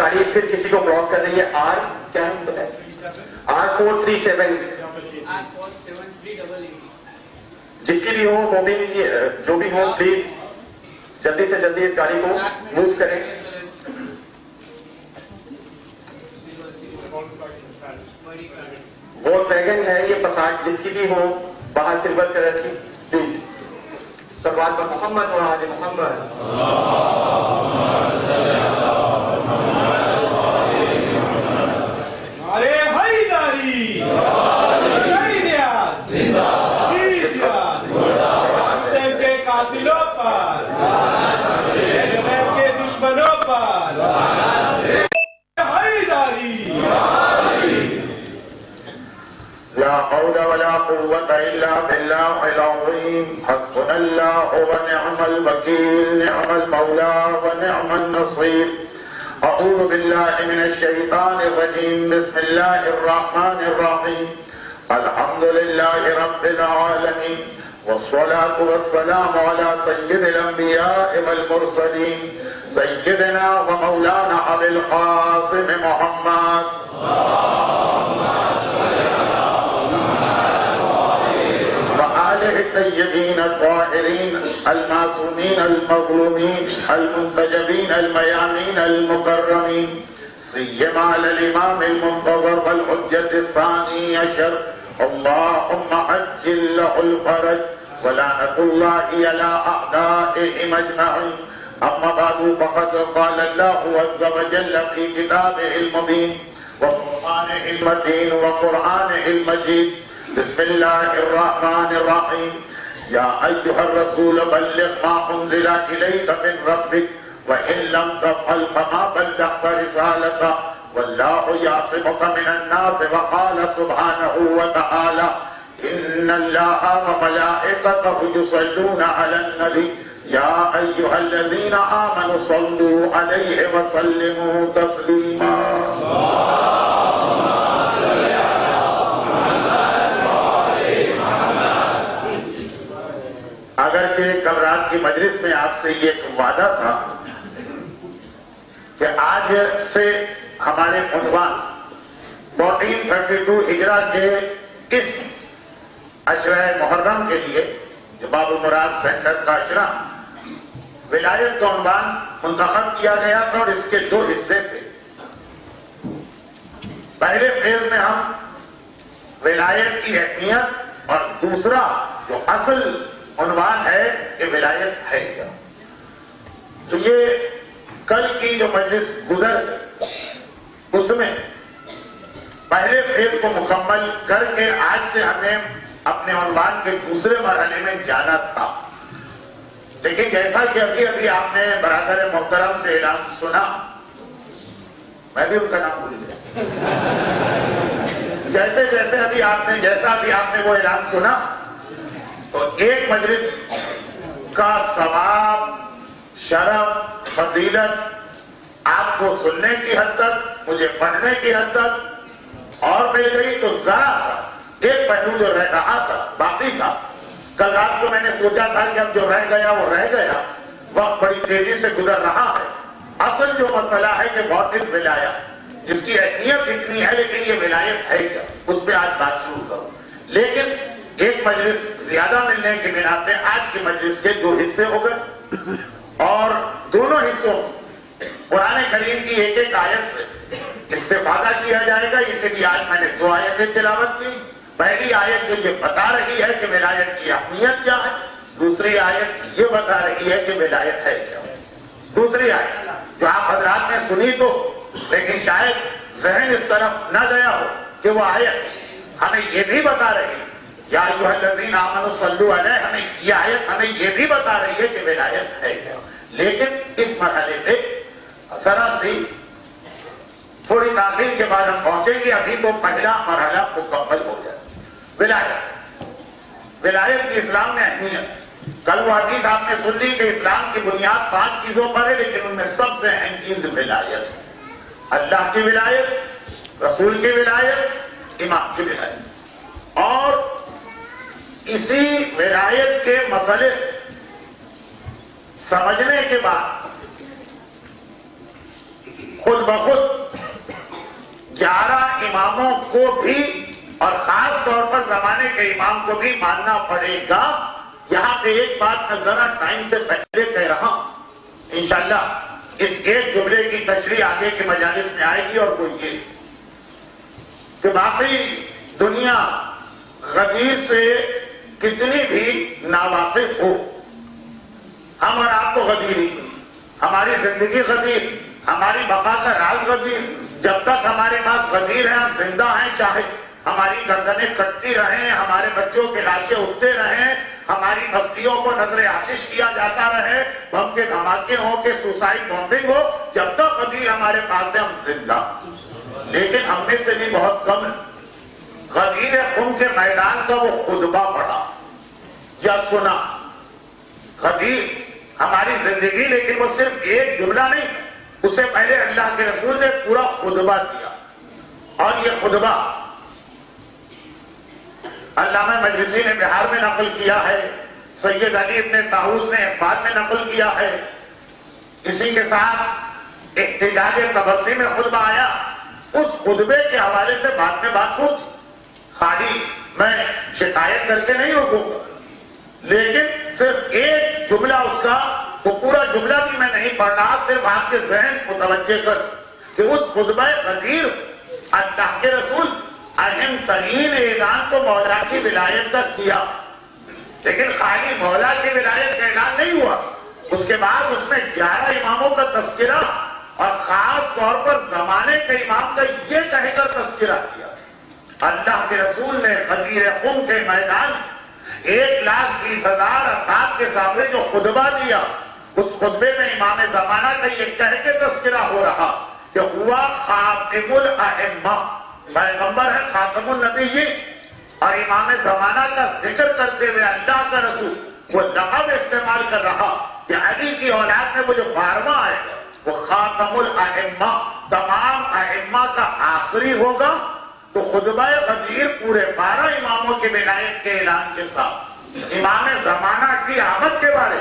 گاڑی پھر کسی کو بلاک کر رہی ہے. آر کیا ہے؟ R437 جس کی بھی ہو وہ بھی جو بھی ہو پلیز جلدی سے جلدی اس گاڑی کو موو کریں. وولکس ویگن ہے یہ پساٹ جس کی بھی ہو باہر سلور کلر کی پلیز. صلوات پر محمد و آل محمد. ارے حیدری حسین کے قاتلوں پر غیر کے دشمنوں پر حیدری. لا حول ولا قوة إلا بالله العظيم. حسبنا الله ونعم الوكيل. نعم المولى ونعم النصير. أعوذ بالله من الشيطان الرجيم. بسم الله الرحمن الرحيم. الحمد لله رب العالمين والصلاة والسلام على سيد الأنبياء والمرسلين سيدنا ومولانا أبي القاسم محمد وآله الطيبين الطاهرين المعصومين المظلومين المنتجبين الميامين المكرمين سيما على الإمام المنتظر والحجة الثاني عشر. اللهم عجل له الفرج ولعنة الله على أعدائهم أجمعين. أما بعد فقد قال الله عز وجل في كتابه المبين وقرآنه المتين وقرآنه المجيد. بسم الله الرحمن الرحيم. يا أيها الرسول بلغ ما أنزل إليك من ربك وإن لم تفعل فما بلغت رسالته والله يعصمك من الناس. وقال سبحانه وتعالى إن الله وملائكته يصلون على النبي يا أيها الذين آمنوا صلوا عليه وسلموا تسليما. اگرچہ کل رات کی مجلس میں آپ سے یہ ایک وعدہ تھا کہ آج سے ہمارے عنوان 1432 ہجرہ کے اس عشرہ محرم کے لیے جو باب المراد سینٹر کا عشرہ ولایت کا عنوان منتخب کیا گیا تھا اور اس کے دو حصے تھے. پہلے فیز میں ہم ولایت کی اہمیت اور دوسرا جو اصل عنوان ہے کہ ولایت ہے کیا. تو یہ کل کی جو مجلس گزر اس میں پہلے فیز کو مکمل کر کے آج سے ہمیں اپنے عنوان کے دوسرے مرحلے میں جانا تھا. لیکن جیسا کہ ابھی آپ نے برادر محترم سے اعلان سنا, میں بھی ان کا نام بھول گیا. جیسا ابھی آپ نے وہ اعلان سنا تو ایک مجلس کا ثواب, شرف, فضیلت آپ کو سننے کی حد تک, مجھے پڑھنے کی حد تک اور مل گئی تو ذرا سا ایک پہلو جو رہ رہا تھا باقی تھا. کل رات کو میں نے سوچا تھا کہ اب جو رہ گیا وہ رہ گیا, وقت بڑی تیزی سے گزر رہا ہے. اصل جو مسئلہ ہے کہ موت ولایت جس کی اہمیت اتنی ہے لیکن یہ ولایت ہے کیا, اس پہ آج بات شروع کروں. لیکن ایک مجلس زیادہ ملنے کی بنا پہ آج کی مجلس کے دو حصے ہو گئے اور دونوں حصوں قرآن کریم کی ایک ایک آیت سے استفادہ کیا جائے گا. اسی لیے آج میں نے دو آیتیں تلاوت کی. پہلی آیت جو یہ بتا رہی ہے کہ ولایت کی اہمیت کیا ہے, دوسری آیت یہ بتا رہی ہے کہ ولایت ہے کیا. دوسری آیت جو آپ حضرات نے سنی تو لیکن شاید ذہن اس طرف نہ گیا ہو کہ وہ آیت ہمیں یہ بھی بتا رہی ہے یا ایھا الذین آمنوا صلوا علیہ, ہمیں یہ آیت ہمیں یہ بھی بتا رہی ہے کہ ولایت ہے کیا. لیکن اس مرحلے پہ ذرا سی تھوڑی تاخیر کے بعد ہم پہنچیں گے. ابھی تو پہلا مرحلہ مکمل ہو جائے. ولایت کی اسلام میں اہمیت. کل وہ حدیث آپ نے سن لی کہ اسلام کی بنیاد 5 چیزوں پر ہے لیکن ان میں سب سے اہم چیز ولایت. اللہ کی ولایت, رسول کی ولایت, امام کی ولایت. اور اسی ولایت کے مسئلے سمجھنے کے بعد خود بخود 11 اماموں کو بھی اور خاص طور پر زمانے کے امام کو بھی ماننا پڑے گا. یہاں پہ ایک بات میں ذرا ٹائم سے پہلے کہہ رہا ہوں، انشاءاللہ اس ایک جملے کی تشریح آگے کے مجالس میں آئے گی، اور وہ یہ کہ باقی دنیا غدیر سے کتنی بھی ناواقف ہو، ہم اور آپ کو غدیر ہی، ہماری زندگی غدیر، ہماری بقا کا راز غدیر. جب تک ہمارے پاس غدیر ہے ہم زندہ ہیں، چاہے ہماری گردنیں کٹتی رہیں، ہمارے بچوں کے لاشیں اٹھتے رہیں، ہماری بستیوں کو نظر آتش کیا جاتا رہے، بم کے دھماکے ہوں کہ سوسائڈ بامبنگ ہو، جب تک غدیر ہمارے پاس ہے ہم زندہ. لیکن ہم میں سے بھی بہت کم ہے. غدیر خم کے میدان کا وہ خطبہ پڑھا یا سنا. غدیر ہماری زندگی، لیکن وہ صرف ایک جملہ نہیں، اس سے پہلے اللہ کے رسول نے پورا خطبہ دیا. اور یہ خطبہ علامہ مجلسی نے بہار میں نقل کیا ہے، سید علی ابن طاؤس نے اقبال میں نقل کیا ہے. اسی کے ساتھ احتجاج طبرسی میں خطبہ آیا. اس خطبے کے حوالے سے بات میں بات ہوگی. خالی میں شکایت کر کے نہیں رکوں گا، لیکن صرف ایک جملہ اس کا، وہ پورا جملہ بھی میں نہیں پڑھ رہا، صرف آپ کے ذہن متوجہ کر کہ اس خطبہ غدیر اللہ کے رسول اہم ترین اعلان کو مولا کی ولایت تک کیا. لیکن خالی مولا کی ولایت کا اعلان نہیں ہوا، اس کے بعد اس میں 11 اماموں کا تذکرہ اور خاص طور پر زمانے کے امام کا یہ کہہ کر تذکرہ کیا. اللہ کے رسول نے غدیر خم کے میدان 1,20,000 اسحاب کے سامنے جو خطبہ دیا، اس خطبے میں امام زمانہ کا یہ کہہ کے تذکرہ ہو رہا کہ ہوا خاتم الائمہ، پیغمبر ہے خاتم النبی، اور امام زمانہ کا ذکر کرتے ہوئے اللہ کا رسول وہ لقب استعمال کر رہا کہ علی کی اولاد میں وہ جو 12واں آئے گا وہ خاتم الائمہ، تمام ائمہ کا آخری ہوگا. تو خطبہ غدیر پورے 12 اماموں کے ولایت کے اعلان کے ساتھ امام زمانہ کی آمد کے بارے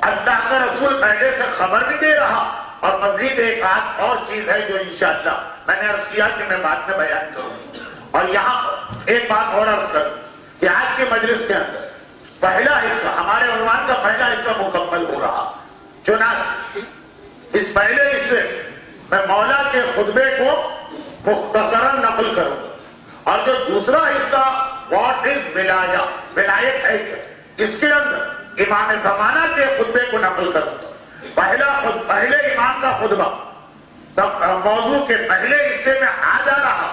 اللہ کا رسول پہلے سے خبر بھی دے رہا. اور مزید ایک آدھ اور چیز ہے جو انشاءاللہ میں نے عرض کیا کہ میں بعد میں بیان کروں. اور یہاں ایک بات اور عرض کروں کہ آج کے مجلس کے اندر پہلا حصہ، ہمارے عنوان کا پہلا حصہ مکمل ہو رہا. چنانچہ اس پہلے حصے میں مولا کے خطبے کو مختصراً نقل کروں گا، اور جو دوسرا حصہ واٹ از ولایہ، ولایت ہے کیا، اس کے اندر امام زمانہ کے خطبے کو نقل کروں گا. پہلے امام کا خطبہ موضوع کے پہلے حصے میں آ جا رہا،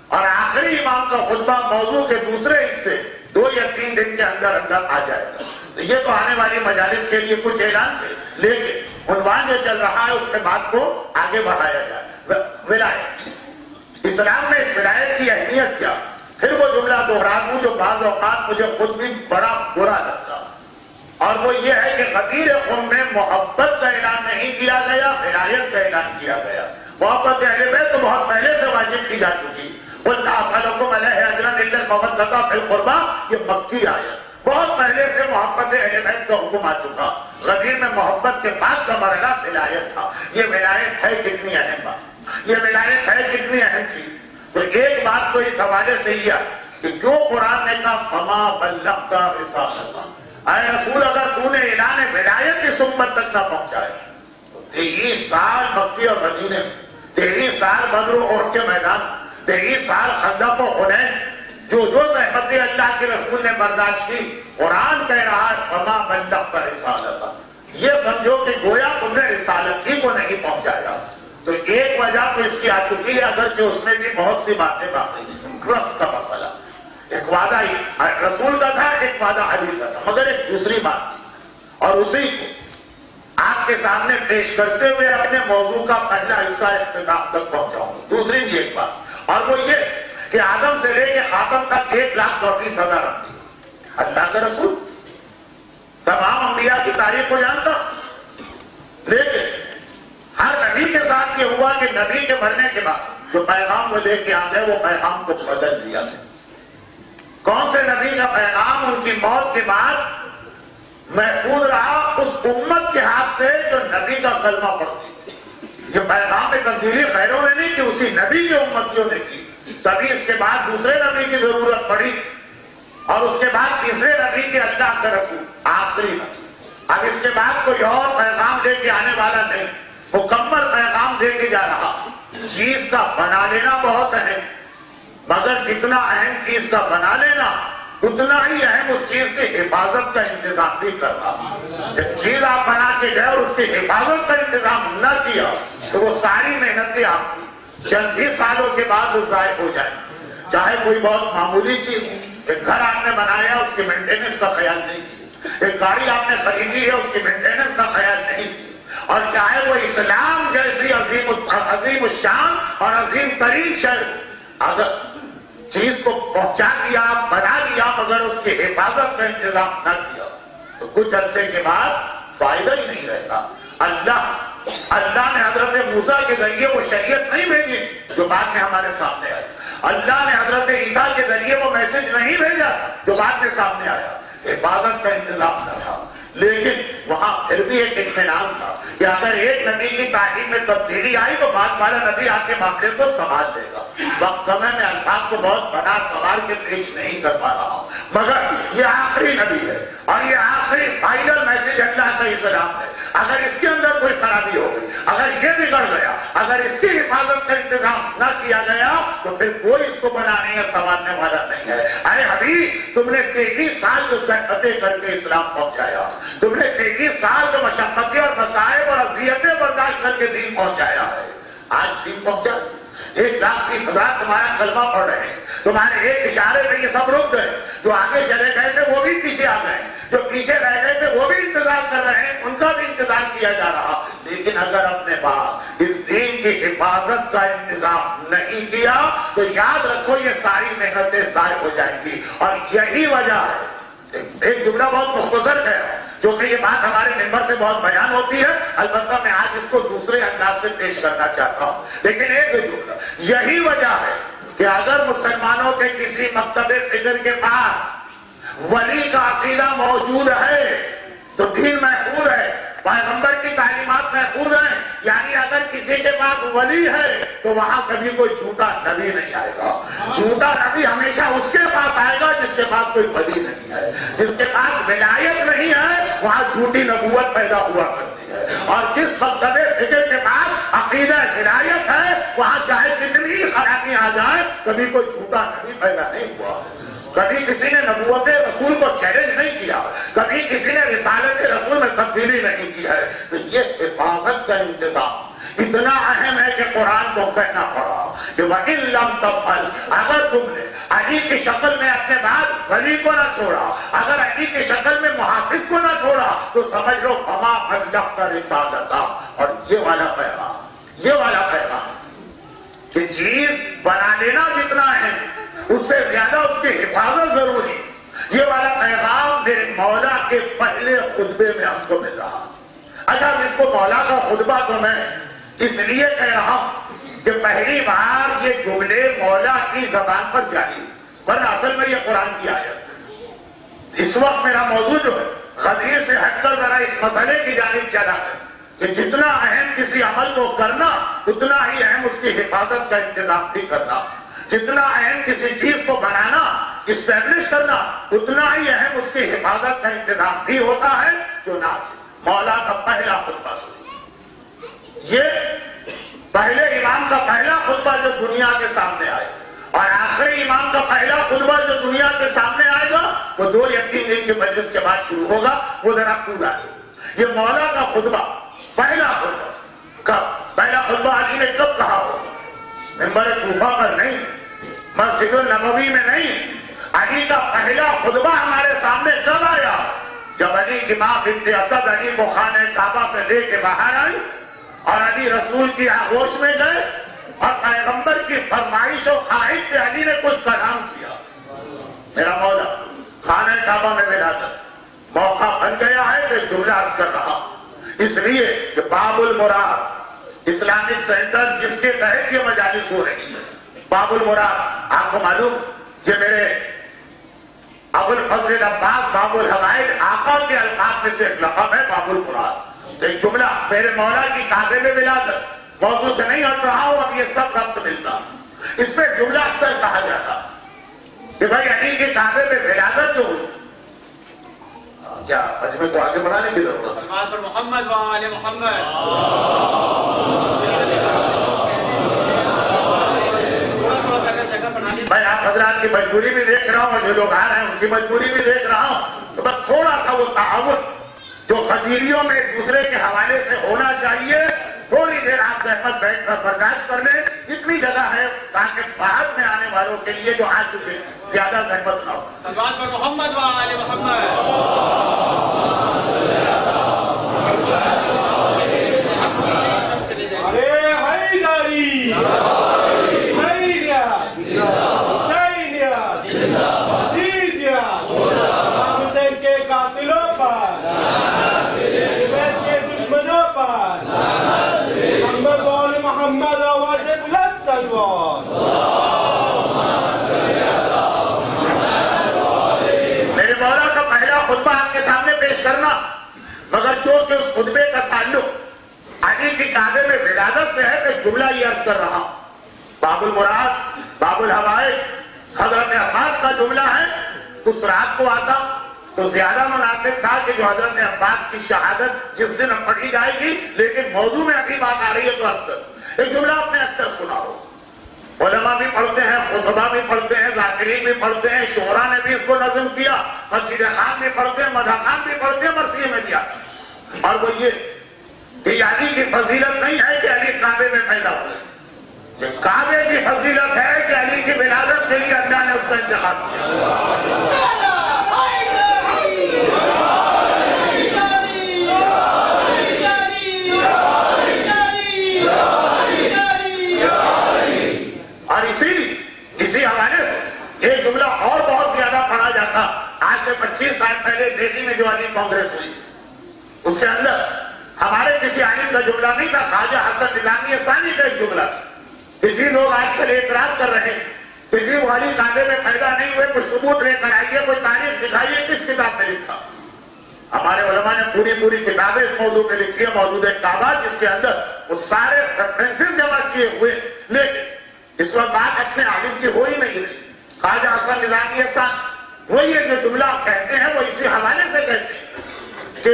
اور آخری امام کا خطبہ موضوع کے دوسرے حصے 2 یا 3 دن کے اندر اندر آ جائے گا. تو یہ تو آنے والی مجالس کے لیے کچھ اعلان تھے، لیکن عنوان جو چل رہا ہے اس کے بات کو آگے بڑھایا جائے. ولایت، اسلام میں اس ولایت کی اہمیت کیا. پھر وہ جملہ دوہرا دوں جو بعض اوقات مجھے خود بھی بڑا برا لگتا، اور وہ یہ ہے کہ غدیر خم میں محبت کا اعلان نہیں کیا گیا، ولایت کا اعلان کیا گیا. محبت اہل بیت تو بہت پہلے سے واجب کی جا چکی. قل لا اسألکم علیہ اجرا الا المودۃ فی القربى، یہ مکی آیت، بہت پہلے سے محبت اہل بیت کا حکم آ چکا. غدیر میں محبت کے بعد کا مرحلہ ولایت تھا. یہ ولایت ہے کتنی اہم بات، یہ ولایت ہے کتنی اہم چیز. تو ایک بات تو اس حوالے سے یہ کہ جو قرآن نے کہا فما بلغت رسالتہ، اے رسول اگر تو نے اعلان ولایت اس امت تک نہ پہنچائے، 23 سال مکی اور مدینے، 23 سال بدر و احد کے میدان، 23 سال خندق و حنین، جو زحمتیں اللہ کے رسول نے برداشت کی، قرآن کہہ رہا ہے فما بلغت رسالتہ. یہ سمجھو کہ گویا تم نے رسالت ہی کو نہیں پہنچایا. تو ایک وجہ تو اس کی آ چکی ہے، اگرچہ اس میں بھی بہت سی باتیں باقی ہیں. ٹرسٹ کا مسئلہ، ایک وعدہ ہی رسول کا تھا، ایک وعدہ علی کا تھا، مگر ایک دوسری بات تھی، اور اسی کو آپ کے سامنے پیش کرتے ہوئے اپنے موضوع کا پہلا حصہ اختتام تک پہنچاؤں. دوسری بھی ایک بات، اور وہ یہ کہ آدم سے لے کے خاتم تک 1,34,000 اللہ کا رسول تمام انبیاء کی تاریخ کو جانتا، لیکن ہر نبی کے ساتھ یہ ہوا کہ نبی کے مرنے کے بعد جو پیغام وہ لے کے آ گئے وہ پیغام کو بدل دیا گیا. کون سے نبی کا پیغام ان کی موت کے بعد محفوظ رہا؟ اس امت کے ہاتھ سے جو نبی کا کلمہ پڑھتی. یہ پیغام میں تبدیلی غیروں نے نہیں کی، اسی نبی کی امتیوں نے کی. تبھی اس کے بعد دوسرے نبی کی ضرورت پڑی اور اس کے بعد تیسرے نبی کے اللہ کا رسول آخری نبی. اب اس کے بعد کوئی اور پیغام لے کے آنے والا نہیں، مکمل پیغام دے کے جا رہا. چیز کا بنا لینا بہت اہم، مگر جتنا اہم چیز کا بنا لینا اتنا ہی اہم اس چیز کی حفاظت کا انتظام بھی کرنا. جب چیز آپ بنا کے گئے اور اس کی حفاظت کا انتظام نہ کیا تو وہ ساری محنتیں آپ چند ہی سالوں کے بعد ضائع ہو جائیں. چاہے کوئی بہت معمولی چیز، ایک گھر آپ نے بنایا اس کی مینٹیننس کا خیال نہیں کیا، ایک گاڑی آپ نے خریدی ہے اس کی مینٹیننس کا خیال نہیں کیا، اور چاہے وہ اسلام جیسی عظیم الشان اور عظیم ترین شے، اگر چیز کو پہنچا دیا بنا لیا مگر اس کی حفاظت کا انتظام نہ کیا تو کچھ عرصے کے بعد فائدہ ہی نہیں رہتا. اللہ نے حضرت موسیٰ کے ذریعے وہ شریعت نہیں بھیجی جو بعد میں ہمارے سامنے آئی. اللہ نے حضرت عیسیٰ کے ذریعے وہ میسج نہیں بھیجا جو بعد میں سامنے آیا. حفاظت کا انتظام نہ تھا، لیکن وہاں پھر بھی ایک اطمینان تھا کہ اگر ایک نبی کی تعلیم میں تبدیلی آئی تو بعد والا نبی آ کے معاملے کو سنبھال لے گا. وقت کم ہے، میں الفاظ کو بہت بنا سوار کے پیش نہیں کر پا رہا ہوں، مگر یہ آخری نبی ہے اور یہ آخری فائنل میسج اللہ کا اسلام ہے. اگر اس کے اندر کوئی خرابی ہو گئی، اگر یہ بگڑ گیا، اگر اس کی حفاظت کا انتظام نہ کیا گیا تو پھر کوئی اس کو بنانے یا سنبھالنے والا نہیں ہے. ارے حبیب، تم نے 23 سال جو زحمتیں کر کے اسلام پہنچایا، تم نے 23 سال جو مشقتیں اور مصائب اور اذیتیں برداشت کر کے دین پہنچایا ہے. آج دین پہنچا، 1,30,000 تمہارا کلمہ پڑھ رہے ہیں، تمہارے ایک اشارے پہ یہ سب رک گئے. جو آگے چلے گئے تھے وہ بھی پیچھے آ گئے، جو پیچھے رہ گئے تھے وہ بھی انتظار کر رہے ہیں، ان کا بھی انتظار کیا جا رہا. لیکن اگر اپنے پاس اس دین کی حفاظت کا انتظام نہیں کیا تو یاد رکھو یہ ساری محنتیں ضائع ہو جائیں گی. اور یہی وجہ ہے، ایک جملہ بہت مختصر ہے جو کہ یہ بات ہمارے ممبر سے بہت بیان ہوتی ہے، البتہ میں آج اس کو دوسرے انداز سے پیش کرنا چاہتا ہوں. لیکن ایک جملہ، یہی وجہ ہے کہ اگر مسلمانوں کے کسی مکتب فکر کے پاس ولی کا عقیدہ موجود ہے تو دین محفوظ ہے، پیغمبر کی تعلیمات محفوظ ہیں. یعنی اگر کسی کے پاس ولی ہے تو وہاں کبھی کوئی جھوٹا نبی نہیں آئے گا. جھوٹا نبی ہمیشہ اس کے پاس آئے گا جس کے پاس کوئی ولی نہیں ہے. جس کے پاس ولایت نہیں ہے وہاں جھوٹی نبوت پیدا ہوا کرتی ہے. اور جس مکتب فکر کے پاس عقیدہ ولایت ہے وہاں چاہے کتنی خرابی آ جائے کبھی کوئی جھوٹا نبی پیدا نہیں ہوا. کبھی کسی نے نبوت رسول کو چیلنج نہیں کیا، کبھی کسی نے رسالت رسول میں تبدیلی نہیں کی ہے. تو یہ حفاظت کا انتظام اتنا اہم ہے کہ قرآن کو کہنا پڑا کہ وَإِن لَمْ تَفْعَلْ، اگر تم نے علی کی شکل میں اپنے بعد ولی کو نہ چھوڑا، اگر علی کی شکل میں محافظ کو نہ چھوڑا تو سمجھ لو فَمَا بَلَّغْتَ رِسَالَتَهُ. اور یہ والا پیغام کہ چیز بنا لینا جتنا اہم اس سے زیادہ اس کی حفاظت ضروری، یہ والا پیغام میرے مولا کے پہلے خطبے میں ہم کو مل رہا. اچھا، اس کو مولا کا خطبہ تو میں اس لیے کہہ رہا ہوں کہ پہلی بار یہ جملے مولا کی زبان پر جاری، ورنہ اصل میں یہ قرآن کی آیت. اس وقت میرا موضوع جو ہے خدیر سے ہٹ کر ذرا اس مسئلے کی جانب چلا ہے کہ جتنا اہم کسی عمل کو کرنا اتنا ہی اہم اس کی حفاظت کا انتظام بھی کرنا. جتنا اہم کسی چیز کو بنانا، اسٹیبلش کرنا، اتنا ہی اہم اس کی حفاظت کا انتظام بھی ہوتا ہے. چنانچہ مولا کا پہلا خطبہ یہ پہلے امام کا پہلا خطبہ جو دنیا کے سامنے آئے اور آخری امام کا پہلا خطبہ جو دنیا کے سامنے آئے گا وہ 2 یا 3 دن کے مجلس کے بعد شروع ہوگا. وہ ذرا پورا ہے. یہ مولا کا خطبہ پہلا خطبہ کب؟ پہلا خطبہ علی نے کب کہا ہو؟ منبر کوفہ پر نہیں، مسجد النبوی میں نہیں. علی کا پہلا خطبہ ہمارے سامنے کب آیا؟ جب علی کی ماں بنت اسد علی کو خانہ کعبہ سے لے کے باہر آئی اور علی رسول کی آغوش میں گئے اور پیغمبر کی فرمائش و خواہش پہ علی نے کچھ کلام کیا. میرا مولا خانہ کعبہ میں ملا کر موقع بن گیا ہے تو جملہ عرض کر رہا اس لیے کہ باب المراد اسلامک سینٹر جس کے تحت یہ مجالس ہو رہی ہے. باب المراد آپ کو معلوم یہ میرے ابو الفضل العباس باب الحوائج آقا کے الفاظ میں سے ایک لقب ہے باب المراد. ایک جملہ میرے مولا کی کعبے میں ملا کر موضوع سے نہیں ہٹ رہا ہوں، اب یہ سب ربط ملتا۔ اس پہ جملہ اکثر کہا جاتا کہ بھائی علی کے کعبے میں ولادت جو ہوئی، کیا مجمع کو آگے بڑھانے کی ضرورت؟ سلمان پر محمد و آل محمد۔ میں آپ حضرات کی مجبوری بھی دیکھ رہا ہوں، جو لوگ آ رہے ہیں ان کی مجبوری بھی دیکھ رہا ہوں، تو بس تھوڑا سا وہ تعاون جو قدیریوں میں ایک دوسرے کے حوالے سے ہونا چاہیے، تھوڑی دیر آپ زحمت بیٹھ کر برداشت کر لیں، اتنی جگہ ہے تاکہ بعد میں آنے والوں کے لیے جو آ چکے زیادہ زحمت نہ ہو۔ سلمان پر محمد و آل محمد۔ ارے حیدری، حیدریت، حسینیت، عزیزیت، امام حسین کے قاتلوں پر، حسین کے دشمنوں پر، محمد و آل محمد آواز بلند سلوات۔ میرے مولا کا پہلا خطبہ آپ کے سامنے پیش کرنا، مگر جو کہ اس خطبے کا تعلق علی کی کعبے میں ولادت سے ہے، کہ جملہ یہ عرض کر رہا ہوں۔ باب المراد، باب الحوائج حضرت عباس کا جملہ ہے، اس رات کو آتا تو زیادہ مناسب تھا کہ جو حضرت عباس کی شہادت جس دن پڑھی جائے گی، لیکن موضوع میں ابھی بات آ رہی ہے تو عرض کر ایک جملہ آپ نے اکثر سنا ہو، علماء بھی پڑھتے ہیں، خطبہ بھی پڑھتے ہیں، ذاکرین بھی پڑھتے ہیں، شعراء نے بھی اس کو نظم کیا، مسجد خان بھی پڑھتے ہیں، مدح خان بھی پڑھتے ہیں، مرثیے میں بھی آتا ہے، اور وہ یہ کہ علی کی فضیلت نہیں ہے کہ علی کعبے میں پیدا ہوئے، یہ کعبے کی فضیلت ہے کہ علی کی ولادت کے لیے اللہ نے اس کا انتخاب کیا۔ اور اسی حوالے سے ایک جملہ اور بہت زیادہ پڑھا جاتا، آج سے 25 سال پہلے دہلی میں جو علی کانگریس ہوئی، اس کے اندر ہمارے کسی عالم کا جملہ نہیں تھا، خواجہ حسن نظامی ثانی کا ایک جملہ کہ جی لوگ آج کل اعتراض کر رہے ہیں کہ جی وہ علی کعبے میں پیدا نہیں ہوئے، کوئی ثبوت لے کر آئیے، کوئی تاریخ دکھائیے، کس کتاب میں لکھا؟ ہمارے علماء نے پوری کتابیں اس موضوع پہ لکھی ہے، موجود کعبہ، جس کے اندر وہ سارے ریفرنسز جمع کیے ہوئے، لیکن اس وقت بات اپنے عالم کی ہو ہی نہیں رہی۔ خواجہ حسن نظامی ثانی وہ یہ جو جملہ کہتے ہیں وہ اسی حوالے سے کہتے ہیں کہ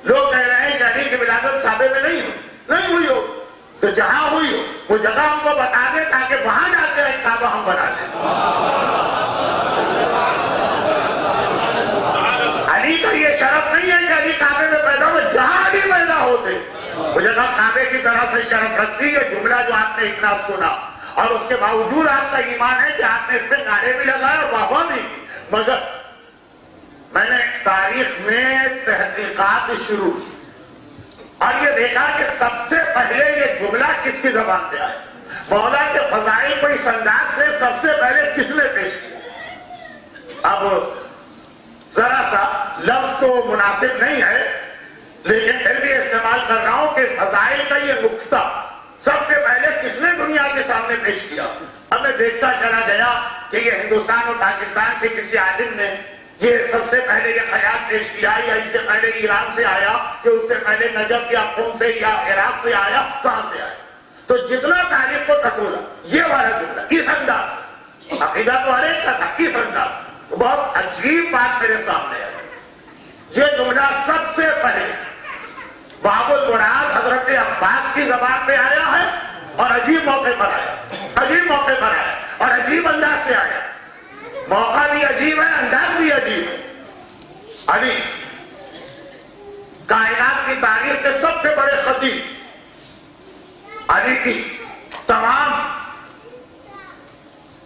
لوگ کہہ رہے ہیں کہ علی کی ولادت کعبے میں نہیں ہوئی ہو، تو جہاں ہوئی ہو وہ جگہ ہم کو بتا دیں تاکہ وہاں جا کے ایک کعبہ ہم بنا لیں۔ علی کا یہ شرف نہیں ہے کہ علی کعبے میں پیدا ہو، جہاں علی پیدا ہوتے وہ جگہ کعبے کی طرح سے شرف رکھتی ہے۔ جملہ جو آپ نے اتنا سنا اور اس کے باوجود آپ کا ایمان ہے کہ آپ نے اس میں نعرے بھی لگائے اور واہ بھی کی، مگر میں نے تاریخ میں تحقیقات شروع کی اور یہ دیکھا کہ سب سے پہلے یہ جملہ کس کی زبان پہ آیا، مولا کے فضائل کو اس انداز سے سب سے پہلے کس نے پیش کیا۔ اب ذرا سا لفظ تو مناسب نہیں ہے، لیکن پھر بھی استعمال کر رہا ہوں کہ فضائل کا یہ نقطہ سب سے پہلے کس نے دنیا کے سامنے پیش کیا۔ اب میں دیکھتا چلا گیا کہ یہ ہندوستان اور پاکستان کے کسی عالم نے یہ سب سے پہلے یہ خیال پیش کیا، یا اس سے پہلے ایران سے آیا، کہ اس سے پہلے نجف یا قم سے یا عراق سے آیا، کہاں سے آیا؟ تو جتنا تاریخ کو ٹٹولا یہ والا جملہ کس انداز سے، عقیدہ تو ہر ایک کا تھا، کس انداز، بہت عجیب بات میرے سامنے ہے۔ یہ جملہ سب سے پہلے باب المراد حضرت عباس کی زبان پہ آیا ہے اور عجیب موقع پر آیا اور عجیب انداز سے آیا۔ موقع بھی عجیب ہے، انداز بھی عجیب ہے۔ علی کائنات کی تاریخ کے سب سے بڑے خطیب، علی کی تمام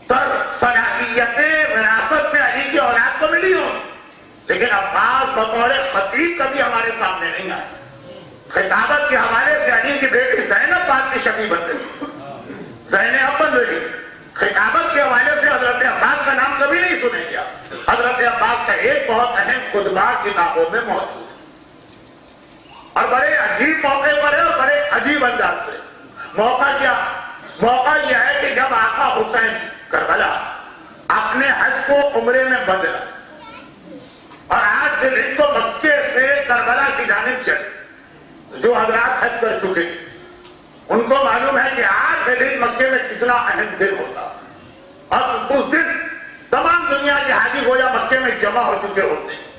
تر صلاحیتیں وراثت میں علی کی اولاد کو ملی ہوں، لیکن عباس بطور خطیب کبھی ہمارے سامنے نہیں آئے۔ خطابت کے حوالے سے علی کی بیٹی زینب بات کی شبیہ بن گئی، زینب بن گئی۔ خطابت کے حوالے سے حضرت عباس کا نام کبھی نہیں سنے گیا۔ حضرت عباس کا ایک بہت اہم خطبہ کتابوں میں موجود ہے اور بڑے عجیب موقع پر ہے اور بڑے عجیب انداز سے۔ موقع کیا؟ موقع یہ ہے کہ جب آقا حسین کربلا اپنے حج کو عمرے میں بدلا اور آج دن کو مکے سے کربلا کی جانب چلے، جو حضرات حج کر چکے ان کو معلوم ہے کہ آج دل مکے میں کتنا اہم دن ہوتا، اور اس دن تمام دنیا کے حاجی گویا مکے میں جمع ہو چکے ہوتے ہیں۔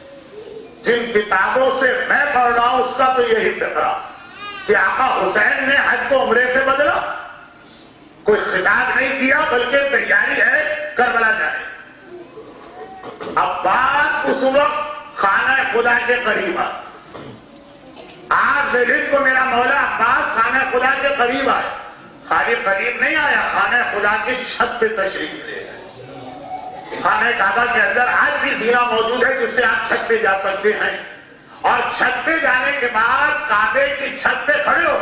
جن کتابوں سے میں پڑھ رہا ہوں اس کا تو یہی فکرہ کہ آقا حسین نے حج کو عمرے سے بدلا، کوئی خطاب نہیں کیا بلکہ تیاری ہے کربلا جانے۔ عباس اس وقت خانہ خدا کے قریب آئے، آج دلید کو میرا مولا عباس خانہ خدا کے قریب آئے، خالی قریب نہیں آیا، خانہ خدا کی چھت پہ تشریف لے آئے۔ خانہ کعبہ کے اندر آج بھی زینہ موجود ہے جس سے آپ چھت پہ جا سکتے ہیں، اور چھت پہ جانے کے بعد کعبے کی چھت پہ کھڑے ہو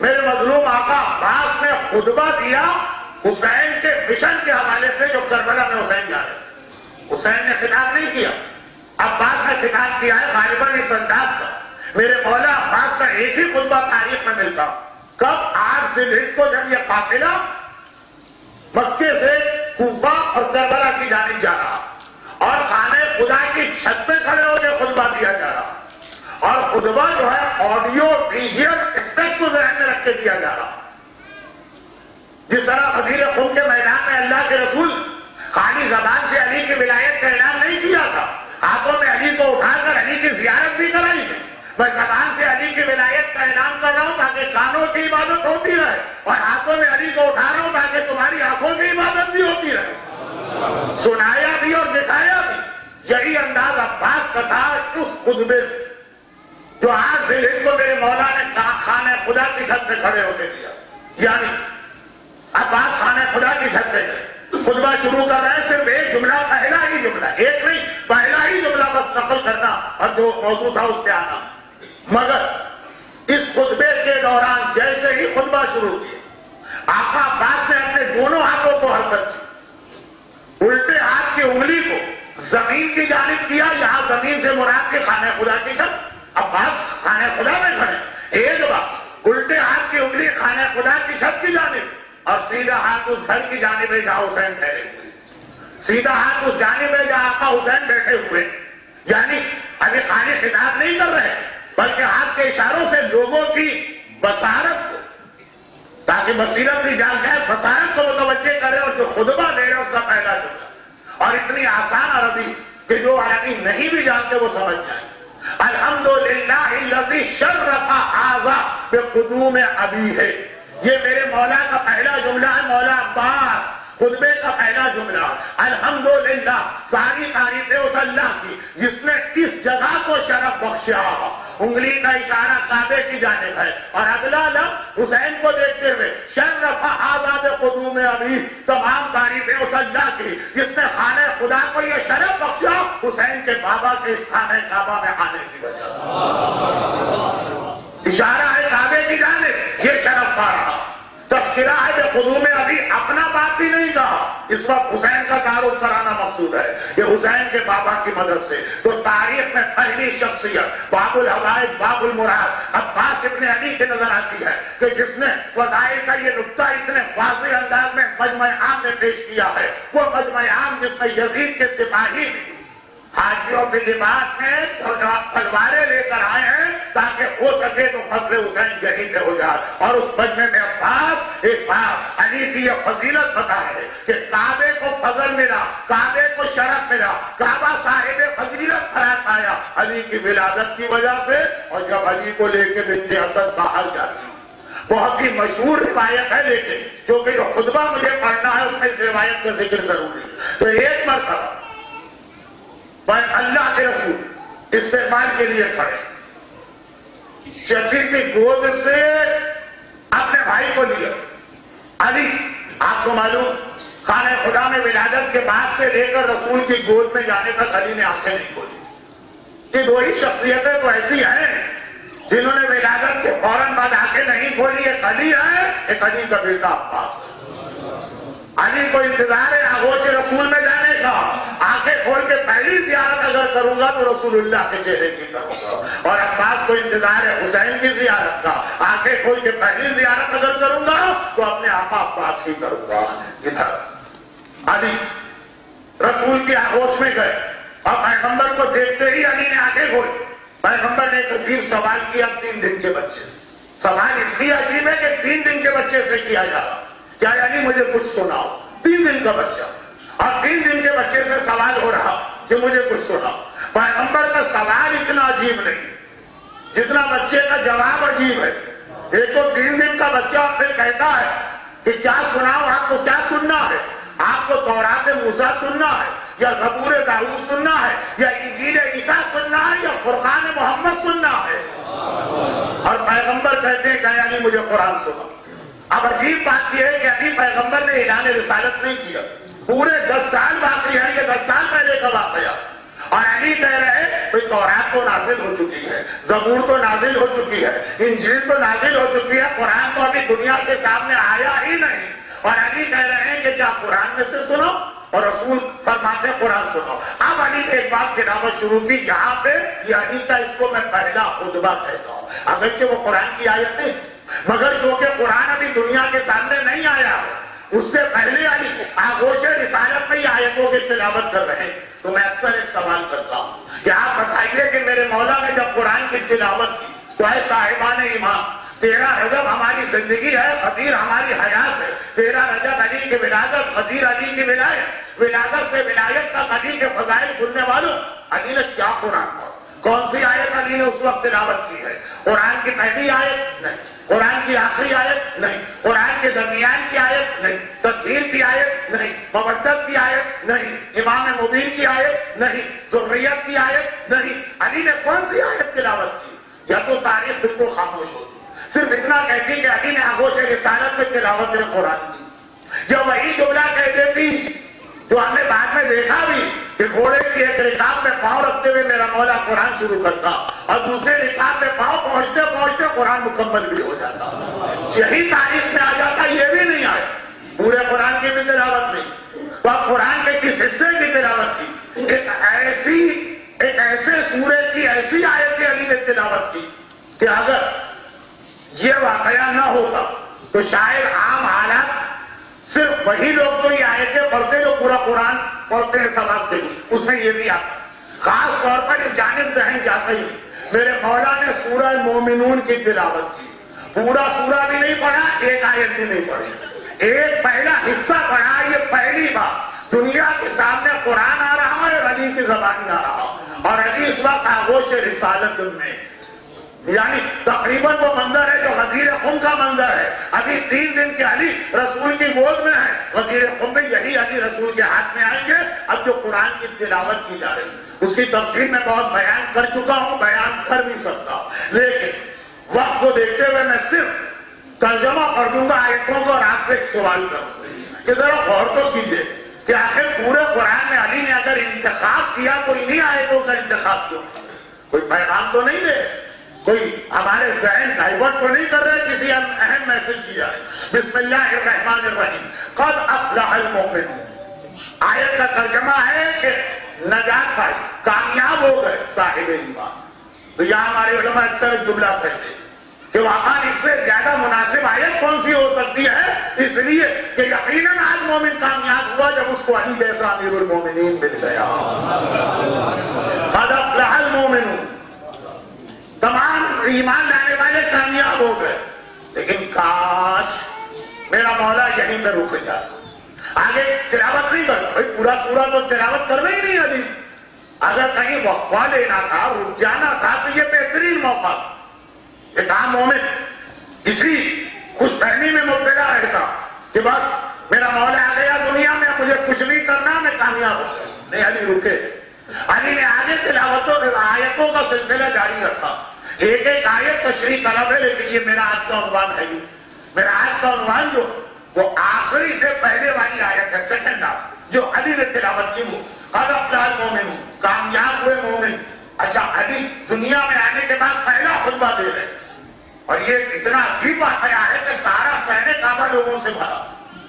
میرے مظلوم آقا عباس نے خطبہ دیا حسین کے مشن کے حوالے سے جو کربلا میں حسین جا رہے۔ حسین نے خطاب نہیں کیا، عباس نے خطاب کیا ہے غالباً اس انداز کا۔ میرے مولا عباس کا ایک ہی خطبہ تاریخ میں ملتا، کب؟ آج ذی کو جب یہ قافلہ مکے سے کوفہ اور کربلا کی جانب جا رہا اور خانہ خدا کی چھت پہ کھڑے ہو کے خطبہ دیا جا رہا، اور خطبہ جو ہے آڈیو ویژول اسپیکٹ کو ذہن میں رکھ کے دیا جا رہا۔ جس طرح غدیر خم کے میدان میں اللہ کے رسول خالی زبان سے علی کی ولایت کا اعلان نہیں کیا تھا، ہاتھوں میں علی کو اٹھا کر علی کی زیارت بھی کرائی ہے۔ میں زبان سے علی کی ولایت کا اعلان کر رہا ہوں تاکہ کانوں کی عبادت ہوتی رہے، اور ہاتھوں میں علی کو اٹھا رہا ہوں تاکہ تمہاری آنکھوں کی عبادت بھی ہوتی رہے۔ سنایا بھی اور دکھایا بھی، یہی انداز عباس کا تھا اس خطبے جو آج ذیل کو میرے مولا نے خانہ خدا کی چھت سے کھڑے ہو کے دیا۔ یعنی عباس خانہ خدا کی چھت پہ گئے، خطبہ شروع کر رہے ہیں، صرف ایک جملہ، پہلا ہی جملہ، ایک نہیں پہلا ہی جملہ بس نقل کرنا اور جو موضوع تھا اس پہ آنا۔ مگر اس خطبے کے دوران جیسے ہی خطبہ شروع کیا، آقا عباس نے اپنے دونوں ہاتھوں کو حرکت کی، الٹے ہاتھ کی انگلی کو زمین کی جانب کیا، یہاں زمین سے مراد کے خانہ خدا کی چھت، عباس خانہ خدا میں کھڑے، ایک بار الٹے ہاتھ کی انگلی خانہ خدا کی چھت کی جانب، اور سیدھا ہاتھ اس گھر کی جانب ہے جہاں حسین ٹھہرے ہوئے، سیدھا ہاتھ اس جانب ہے جہاں آقا حسین بیٹھے ہوئے۔ یعنی ابھی خالی خطاب نہیں کر رہے بلکہ ہاتھ کے اشاروں سے لوگوں کی بصارت کو، تاکہ بصیرت کی جان جائے، بصارت کو متوجہ کرے، اور جو خطبہ دے رہے اس کا پہلا جملہ، اور اتنی آسان عربی کہ جو عربی نہیں بھی جانتے وہ سمجھ جائیں۔ الحمدللہ الذی شرف ھذا بقدوم ابی ہے، یہ میرے مولا کا پہلا جملہ ہے، مولا عباس خطبے کا پہلا جملہ۔ الحمدللہ، ساری تعریفیں اس اللہ کی جس نے اس جگہ کو شرف بخشا۔ انگلی کا اشارہ کعبے کی جانب ہے، اور اگلا لفظ حسین کو دیکھتے ہوئے شرف ھذا بقدوم ابی، تمام تعریفیں اس اللہ کی جس نے خانہ خدا کو یہ شرف بخشا حسین کے بابا کے اس خانہ کعبہ میں آنے کی وجہ سے۔ اشارہ ہے کعبے کی جانب، یہ شرف پا رہا۔ تذکرہ ہے کہ قدوم ابھی اپنا بات بھی نہیں کہا، اس وقت حسین کا تعارف کرانا مقصود ہے کہ حسین کے بابا کی مدد سے تو تاریخ میں پہلی شخصیت باب الحوائج باب المراد عباس ابن علی کی نظر آتی ہے کہ جس نے فضائل کا یہ نقطہ اتنے واضح انداز میں مجمع عام میں پیش کیا ہے، وہ مجمع عام جس میں یزید کے سپاہی بھی حاجیوں کے لباس میں تلواریں لے کر آئے ہیں تاکہ ہو سکے تو فضل حسین یہیں پہ ہو جائے، اور اس مجمع میں عباس ایک بار علی کی یہ فضیلت بتا ہے کہ کعبے کو فضل ملا، کعبے کو شرف ملا، کعبہ صاحب فضیلت قرار پایا علی کی ولادت کی وجہ سے۔ اور جب علی کو لے کے بنت اسد باہر جاتی، بہت ہی مشہور روایت ہے، لیکن کیونکہ جو خطبہ مجھے پڑھنا ہے اس میں اس روایت کا ذکر ضروری ہے، تو ایک مرتبہ اللہ کے رسول استقبال کے لیے کھڑے، چچی کی گود سے اپنے بھائی کو لیا۔ علی، آپ کو معلوم، خانہ خدا میں ولادت کے بعد سے لے کر رسول کی گود میں جانے تک علی نے آنکھیں نہیں کھولی۔ یہ دو ہی شخصیتیں تو ایسی ہیں جنہوں نے ولادت کے فوراً بعد آنکھیں نہیں کھولی، ایک علی ہے، ایک علی کا بیٹا عباس۔ علی کو انتظار ہے آغوش رسول میں جانے کا، آنکھیں کھول کے پہلی زیارت اگر کروں گا تو رسول اللہ کے چہرے کی کروں گا، اور عباس کو انتظار ہے حسین کی زیارت کا، آنکھیں کھول کے پہلی زیارت اگر کروں گا تو اپنے آقا عباس کی کروں گا۔ ادھر علی رسول کی آغوش میں گئے اور پیغمبر کو دیکھتے ہی علی نے آنکھیں کھولی۔ پیغمبر نے ایک عجیب سوال کیا 3 دن کے بچے سے، سوال اس لیے عجیب ہے کہ 3 دن کے بچے سے کیا جا رہا، کیا یعنی مجھے کچھ سناؤ، 3 دن کا بچہ، اور 3 دن کے بچے سے سوال ہو رہا کہ مجھے کچھ سناؤ۔ پیغمبر کا سوال اتنا عجیب نہیں جتنا بچے کا جواب عجیب ہے۔ ایک تو 3 دن کا بچہ پھر کہتا ہے کہ کیا سناؤ، آپ کو کیا سننا ہے؟ آپ کو تورات موسیٰ سننا ہے یا زبور داؤد سننا ہے یا انجیل عیسیٰ سننا ہے یا فرقان محمد سننا ہے؟ اور پیغمبر کہتے ہیں کہ یعنی مجھے قرآن سنا۔ اب عجیب بات یہ ہے کہ ابھی پیغمبر نے اعلان رسالت نہیں کیا، پورے 10 سال باقی ہے، یہ 10 سال پہلے کا واقعہ، اور علی کہہ رہے ہیں تورات تو نازل ہو چکی ہے، زبور تو نازل ہو چکی ہے، انجیل تو نازل ہو چکی ہے، قرآن تو ابھی دنیا کے سامنے آیا ہی نہیں، اور علی کہہ رہے ہیں کہ کیا قرآن میں سے سنو، اور رسول فرماتے ہیں قرآن سنو۔ اب علی نے ایک بات تلاوت شروع کی، یہاں پہ یہ علی کا اس کو میں پہلا خطبہ کہتا ہوں، اگرچہ وہ قرآن کی آیت نہیں، مگر کیونکہ قرآن ابھی دنیا کے سامنے نہیں آیا ہے، اس سے پہلے علی آغوش رسالت میں یہ آیتوں کی تلاوت کر رہے ہیں۔ تو میں اکثر ایک سوال کرتا ہوں کہ آپ بتائیے کہ میرے مولا نے جب قرآن کی تلاوت کی تو اے صاحبان ایمان، 13 رجب ہماری زندگی ہے، قدیر ہماری حیات ہے، 13 رجب علی کی ولادت، قدیر علی کی ولایت، ولادت سے ولایت تک علی کے فضائل سننے والوں، علی نے کیا قرآن پڑھا؟ کون سی آیت علی نے اس وقت تلاوت کی ہے؟ قرآن کی پہلی آیت نہیں، قرآن کی آخری آیت نہیں، قرآن کے درمیان کی آیت نہیں، تدبیر کی آیت نہیں، مودت کی آیت نہیں، امام مبین کی آیت نہیں، ذریت کی آیت نہیں، علی نے کون سی آیت تلاوت کی؟ یا تو تاریخ بالکل خاموش ہوتی، صرف اتنا کہتی کہ علی نے آغوش رسالت میں تلاوت قرآن کی، یا وہی جملہ کہہ دیتی جو ہم نے بعد میں دیکھا بھی کہ گھوڑے کی ایک رکاب میں پاؤں رکھتے ہوئے میرا مولا قرآن شروع کرتا اور دوسرے رکاب میں پاؤں پہنچتے پہنچتے قرآن مکمل بھی ہو جاتا، یہی تاریخ میں آ جاتا، یہ بھی نہیں آئے، پورے قرآن کی بھی تلاوت نہیں۔ تو اب قرآن کے کس حصے کی تلاوت کی؟ ایک ایسے سورے کی ایسی آیت کی علی نے تلاوت کی کہ اگر یہ واقعہ نہ ہوتا تو شاید عام حالات صرف وہی لوگ تو یہ آیتیں پڑھتے جو پورا قرآن پڑھتے ہیں ثواب کے، اس میں یہ بھی آتا، خاص طور پر اس جانب ذہن جاتا ہی نہیں۔ میرے مولا نے سورہ مومنون کی تلاوت کی، پورا سورہ بھی نہیں پڑھا، ایک آیت بھی نہیں پڑھی، ایک پہلا حصہ پڑھا، یہ پہلی بار دنیا کے سامنے قرآن آ رہا ہے اور علی کی زبانی آ رہا، اور علی اس وقت آغوش رسالت میں، یعنی تقریباً وہ منظر ہے جو غدیر خم کا منظر ہے، ابھی 3 دن کے علی رسول کی گود میں ہے، غدیر خم میں یہی علی رسول کے ہاتھ میں آئیں گے۔ اب جو قرآن کی تلاوت کی جا رہی اس کی تفصیل میں بہت بیان کر چکا ہوں، بیان کر بھی سکتا ہوں، لیکن وقت کو دیکھتے ہوئے میں صرف ترجمہ پڑھ دوں گا آیتوں کو اور آپ سے ایک سوال کروں کہ ذرا غور تو کیجیے کہ آخر پورے قرآن میں علی نے اگر انتخاب کیا تو انہی آیتوں کا انتخاب کیوں؟ کوئی پیغام تو نہیں دے، کوئی ہمارے ذہن ڈائیورٹ تو نہیں کر رہے، کسی اہم میسج کی جائے۔ بسم اللہ الرحمن الرحیم، قد افلح المؤمنون، آیت کا ترجمہ ہے کہ نجات پائی، کامیاب ہو گئے صاحب ایمان۔ تو یہاں ہمارے علماء اکثر ایک جملہ کہتے ہیں کہ واقعا اس سے زیادہ مناسب آیت کون سی ہو سکتی ہے، اس لیے کہ یقیناً آج مومن کامیاب ہوا جب اس کو علی جیسا امیر المومنین مل گیا۔ قد افلح المؤمنون، تمام ایمان لانے والے کامیاب ہو گئے، لیکن کاش میرا مولا یہیں پہ رک جائے، آگے تلاوت نہیں کرتا، بھائی پورا سورہ تو تلاوت کرنا ہی نہیں ابھی، اگر کہیں وقفہ لینا تھا، رک جانا تھا تو یہ بہترین موقع، ایک عام مومن اسی خوش فہمی میں مبتلا رہتا کہ بس میرا مولا آ گیا دنیا میں، مجھے کچھ نہیں کرنا، میں کامیاب ہو گیا۔ نہیں، علی رکے، علی نے آگے تلاوتوں آیتوں کا سلسلہ جاری رکھا، ایک ایک آیت تشریح طلب ہے، لیکن یہ میرا آج کا عنوان ہے، میرا آج کا عنوان جو وہ آخری سے پہلے والی آیت ہے، سیکنڈ ہاف جو علی نے تلاوت کی، وہ قد افلح المؤمنون، کامیاب ہوئے مومن۔ اچھا، علی دنیا میں آنے کے بعد پہلا خطبہ دے رہے، اور یہ اتنا عجیب واقعہ ہے کہ سارا صحن کعبہ لوگوں سے بھرا،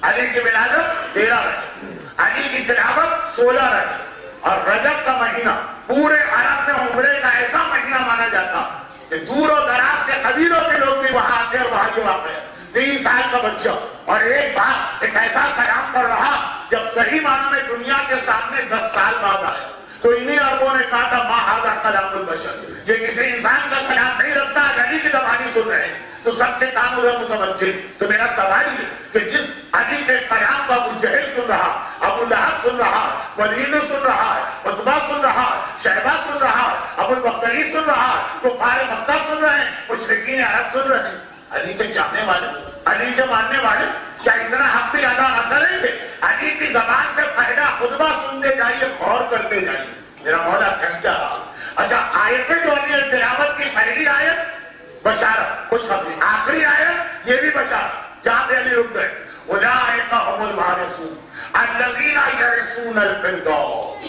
علی کی ولادت 13 رجب، علی کی تلاوت 16 رجب، اور رجب کا مہینہ پورے عرب میں عمرے کا ایسا مہینہ مانا جاتا کہ دور و دراز کے قبیلوں کے لوگ بھی وہاں آتے اور وہاں جو واقع 3 سال کا بچہ، اور ایک بات ایک ایسا قیام کر رہا جب صحیح معنوں میں دنیا کے سامنے 10 سال بعد آئے تو انہی عربوں نے کہا تھا ما ھذا کلام البشر، یہ کسی انسان کا کلام نہیں رکھتا، علی کی زبانی سن رہے ہیں، تو سب کے کام ادھر متوجہ. تو میرا سوال یہ کہ جس علی کے کلام کو ابو جہل سن رہا، ابو لہب سن رہا، ولید سن رہا ہے، عتبہ سن رہا ہے، شیبہ سن رہا ہے، ابو البختری سن رہا ہے، تو کفار مکہ سن رہے ہیں، مشرکین عرب سن رہے ہیں. علی کے چاہنے والے، علی سے ماننے والے کیا اتنا حق بھی ادا نہ کریں گے؟ علی کی زبان سے پہلا خطبہ سنتے جائیے، غور کرتے جائیے میرا مولا کہہ کیا رہا. اچھا آیتیں جو علی تلاوت کی پہلی آیت بشارت خوشخبری، آخری آیت یہ بھی بشارت. جہاں پہ علی رک گئے اولئک هم الوارثون الذین یرثون الفردوس.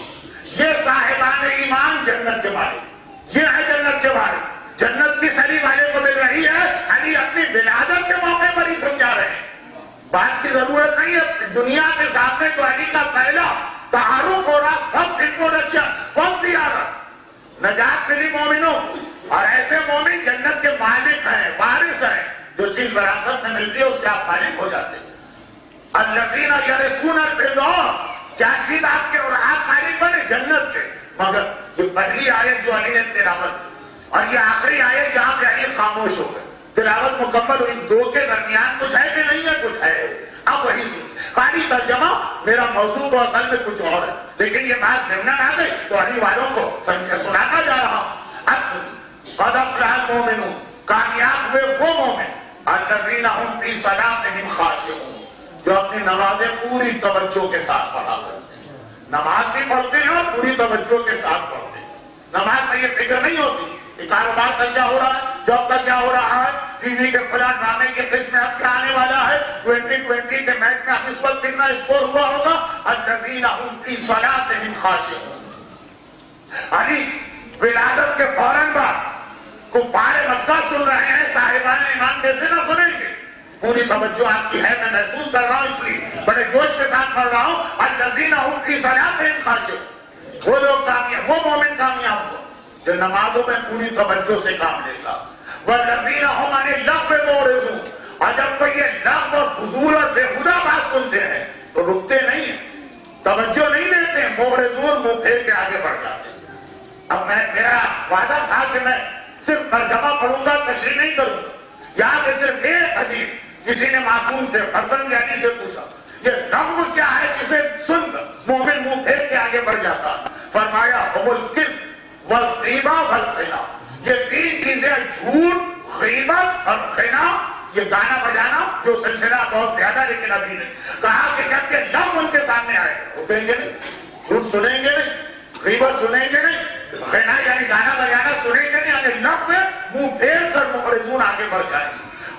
یہ صاحبان ایمان جنت کے مالک، یہ ہے جنت کے مالک. جنت کی سلی والے کو مل رہی ہے. علی اپنی ولادت کے موقع پر ہی سمجھا رہے ہیں. بات کی ضرورت نہیں ہے. دنیا کے سامنے تو علی کا پہلا تعارف ہو رہا، فرسٹ انٹروڈکشن، فرسٹ زیارت. نجات ملی مومنوں، اور ایسے مومن جنت کے مالک ہیں، وارث ہیں. جو چیز وراثت میں ملتی ہے اس کے آپ مالک ہو جاتے ہیں. الذین یرثون الفردوس، کیا چیز آپ کے اور آپ مالک بنے؟ جنت کے. مگر یہ پہلی آیت جو علی نے تلاوت اور یہ آخری آیت جہاں پہ علی خاموش ہو گئے، تلاوت مکمل ہوئی، دو کے درمیان کچھ ہے کہ نہیں ہے؟ کچھ ہے. اب وہی سن. خالی ترجمہ میرا موضوع و اصل میں کچھ اور ہے، لیکن یہ بات ضمن آ گئی تو علی والوں کو سناتا جا رہا ہوں. اب سن، قد افلح المؤمنون، کامیاب ہوئے وہ مومن الذین هم فی صلاتهم خاشعون، جو اپنی نمازیں پوری توجہ کے ساتھ پڑھا کرتے ہیں. نماز بھی پڑھتے ہیں اور پوری توجہ کے ساتھ پڑھتے ہیں. نماز میں یہ فکر نہیں ہوتی کہ کاروبار کا کیا ہو رہا ہے، جاب کا کیا ہو رہا ہے، ٹی وی کے فلاں ڈرامے کے قسم میں اب کیا آنے والا ہے، 2020 کے میچ میں اب اس وقت کتنا اسکور ہوا ہوگا. الذین هم فی صلاتهم خاشعون. علی ولادت کے فوراً بعد کفار مکہ سن رہے ہیں، صاحبان ایمان کیسے نہ سنیں گے؟ پوری توجہ آپ کی ہے، میں محسوس کر رہا ہوں، اس لیے بڑے جوش کے ساتھ پڑھ رہا ہوں. الذین هم فی صلاتهم خاشعون. وہ لوگ کامیاب، وہ مومن کامیاب ہو جو نمازوں میں پوری توجہ سے کام لے گا. والذین هم عن اللغو معرضون. اور جب کوئی یہ لغو اور فضول اور بےہودہ بات سنتے ہیں تو رکتے نہیں ہیں، توجہ نہیں دیتے، معرضون، منہ پھیر کے آگے بڑھ جاتے ہیں. اب میرا وعدہ تھا کہ میں صرف ترجمہ پڑھوں گا، تشریح نہیں کروں. یہاں پہ صرف ایک حدیث کسی نے معصوم سے، فرزند علی سے پوچھا، یہ لغو کیا ہے جسے سن کر مومن منہ پھیر کے آگے بڑھ جاتا؟ فرمایا هم الکذب والغیبہ والخنا. یہ تین چیزیں، جھوٹ، غیبت اور خنا. یہ گانا بجانا جو سلسلہ بہت زیادہ، لیکن ابھی نہیں کہا کہ جب یہ لفظ ان کے سامنے آئے اٹھیں گے نہیں، جھوٹ سنیں گے نہیں، غیبت سنیں گے نہیں، خنا یعنی گانا بجانا سنیں گے نہیں، یعنی لفظ منہ پھیر کر معرضون آگے بڑھ جائیں.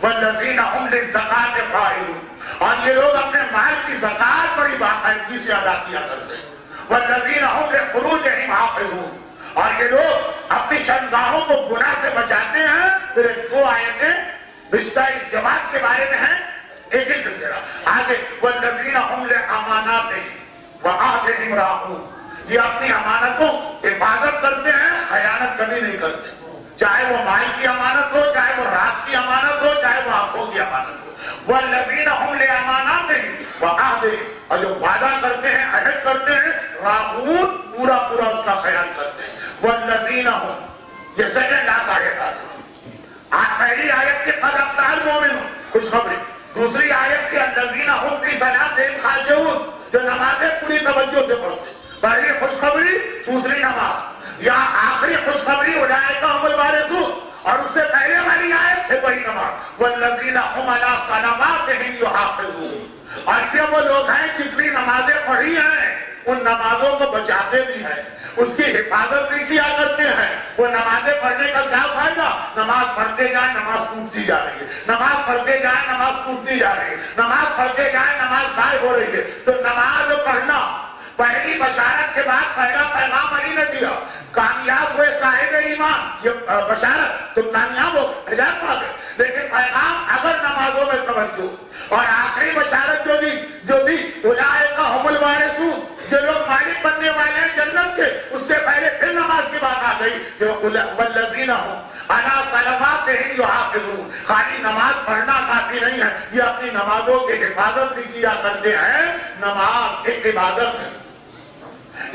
والذین هم للزکاۃ فاعلون. اور یہ لوگ اپنے مال کی زکات بڑی باقاعدگی سے ادا کیا کرتے ہیں. والذین هم لفروجهم حافظون. اور یہ لوگ اپنی شرمگاہوں کو گناہ سے بچاتے ہیں. پھر دو آیتیں رشتہ اس جماعت کے بارے میں ہیں، ایک ہی سلسلہ آگے. والذین هم لاماناتهم وعهدهم راعون. یہ اپنی امانتوں حفاظت کرتے ہیں، خیانت کبھی نہیں کرتے، چاہے وہ مال کی امانت ہو، چاہے وہ راز کی امانت ہو، چاہے وہ آنکھوں کی امانت ہو. والذین هم لاماناتهم وعهدهم. اور جو وعدہ کرتے ہیں، عہد کرتے ہیں، راعون، پورا پورا اس کا خیال کرتے ہیں. والذین هم، یہ سیکنڈ لاسٹ آیت آ گئی. پہلی آیت کے قد افلح المؤمنون، خوشخبری. دوسری آیت کے الذین هم فی صلاتهم خاشعون، جو نمازیں پوری توجہ سے پڑھتے. پہلی خوشخبری، دوسری نماز. یہاں آخری خوشخبری اولئک هم الوارثون، اور اس سے پہلے والی آیت ہے وہی نماز. والذین هم علی صلواتهم یحافظون. اور یہ وہ لوگ ہیں جتنی نمازیں پڑھی ہیں ان نمازوں کو بچاتے بھی ہیں، اس کی حفاظت بھی کیا کرتے ہیں. وہ نمازیں پڑھنے کا کیا فائدہ؟ نماز پڑھتے جائیں نماز ٹوٹتی جا رہی ہے، نماز پڑھتے جائیں نماز ٹوٹتی جا رہی ہے، نماز پڑھتے جائیں نماز ضائع ہو رہی ہے. تو نماز پڑھنا پہلی بشارت کے بعد پہلا پیغام علی نے دیا. کامیاب ہوئے صاحب ایمان، یہ بشارت تم کامیاب ہو، نجات پا گئے. لیکن پیغام اگر نمازوں میں توجہ. اور آخری بشارت جو دی اولئک هم الوارثون، جو لوگ مالک بننے والے ہیں جنت کے، اس سے پہلے پھر نماز کی بات آ گئی کہ والذین هم علی صلواتهم یحافظون. خالی نماز پڑھنا کافی نہیں ہے، یہ اپنی نمازوں کی حفاظت بھی کیا کرتے ہیں. نماز ایک عبادت ہے،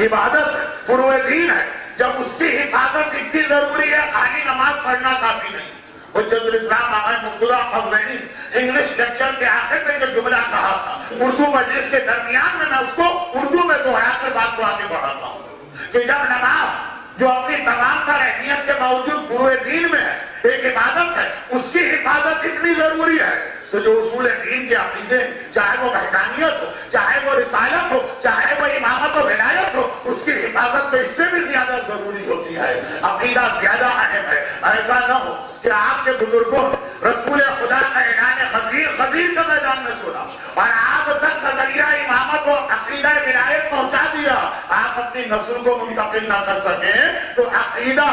عبادت ہے، فروع دین ہے. جب اس کی حفاظت اتنی ضروری ہے، خالی نماز پڑھنا کافی نہیں. حجت الاسلام آغا مرتضیٰ قزوینی انگلش لیکچر کے آخر میں جو جملہ کہا تھا اردو مجلس کے درمیان میں اس کو اردو میں دوہرا کر بات کو آگے بڑھاتا ہوں کہ جب نماز جو اپنی تمام تر اہمیت کے باوجود پورے دین میں ہے، ایک عبادت ہے، اس کی حفاظت اتنی ضروری ہے تو جو اصول دین کے عقیدے چاہے وہ وحدانیت ہو، چاہے وہ رسالت ہو، چاہے وہ امامت و ولایت ہو، اس کی حفاظت میں اس سے بھی زیادہ ضروری ہوتی ہے، عقیدہ زیادہ اہم ہے۔ ایسا نہ ہو کہ آپ کے بزرگوں رسول خدا کا اعلان خبیر کا میدان میں سنا اور آپ تک نظریہ امامت و عقیدہ ولایت پہنچا دیا، آپ اپنی نسل کو منتقل نہ کر سکیں تو عقیدہ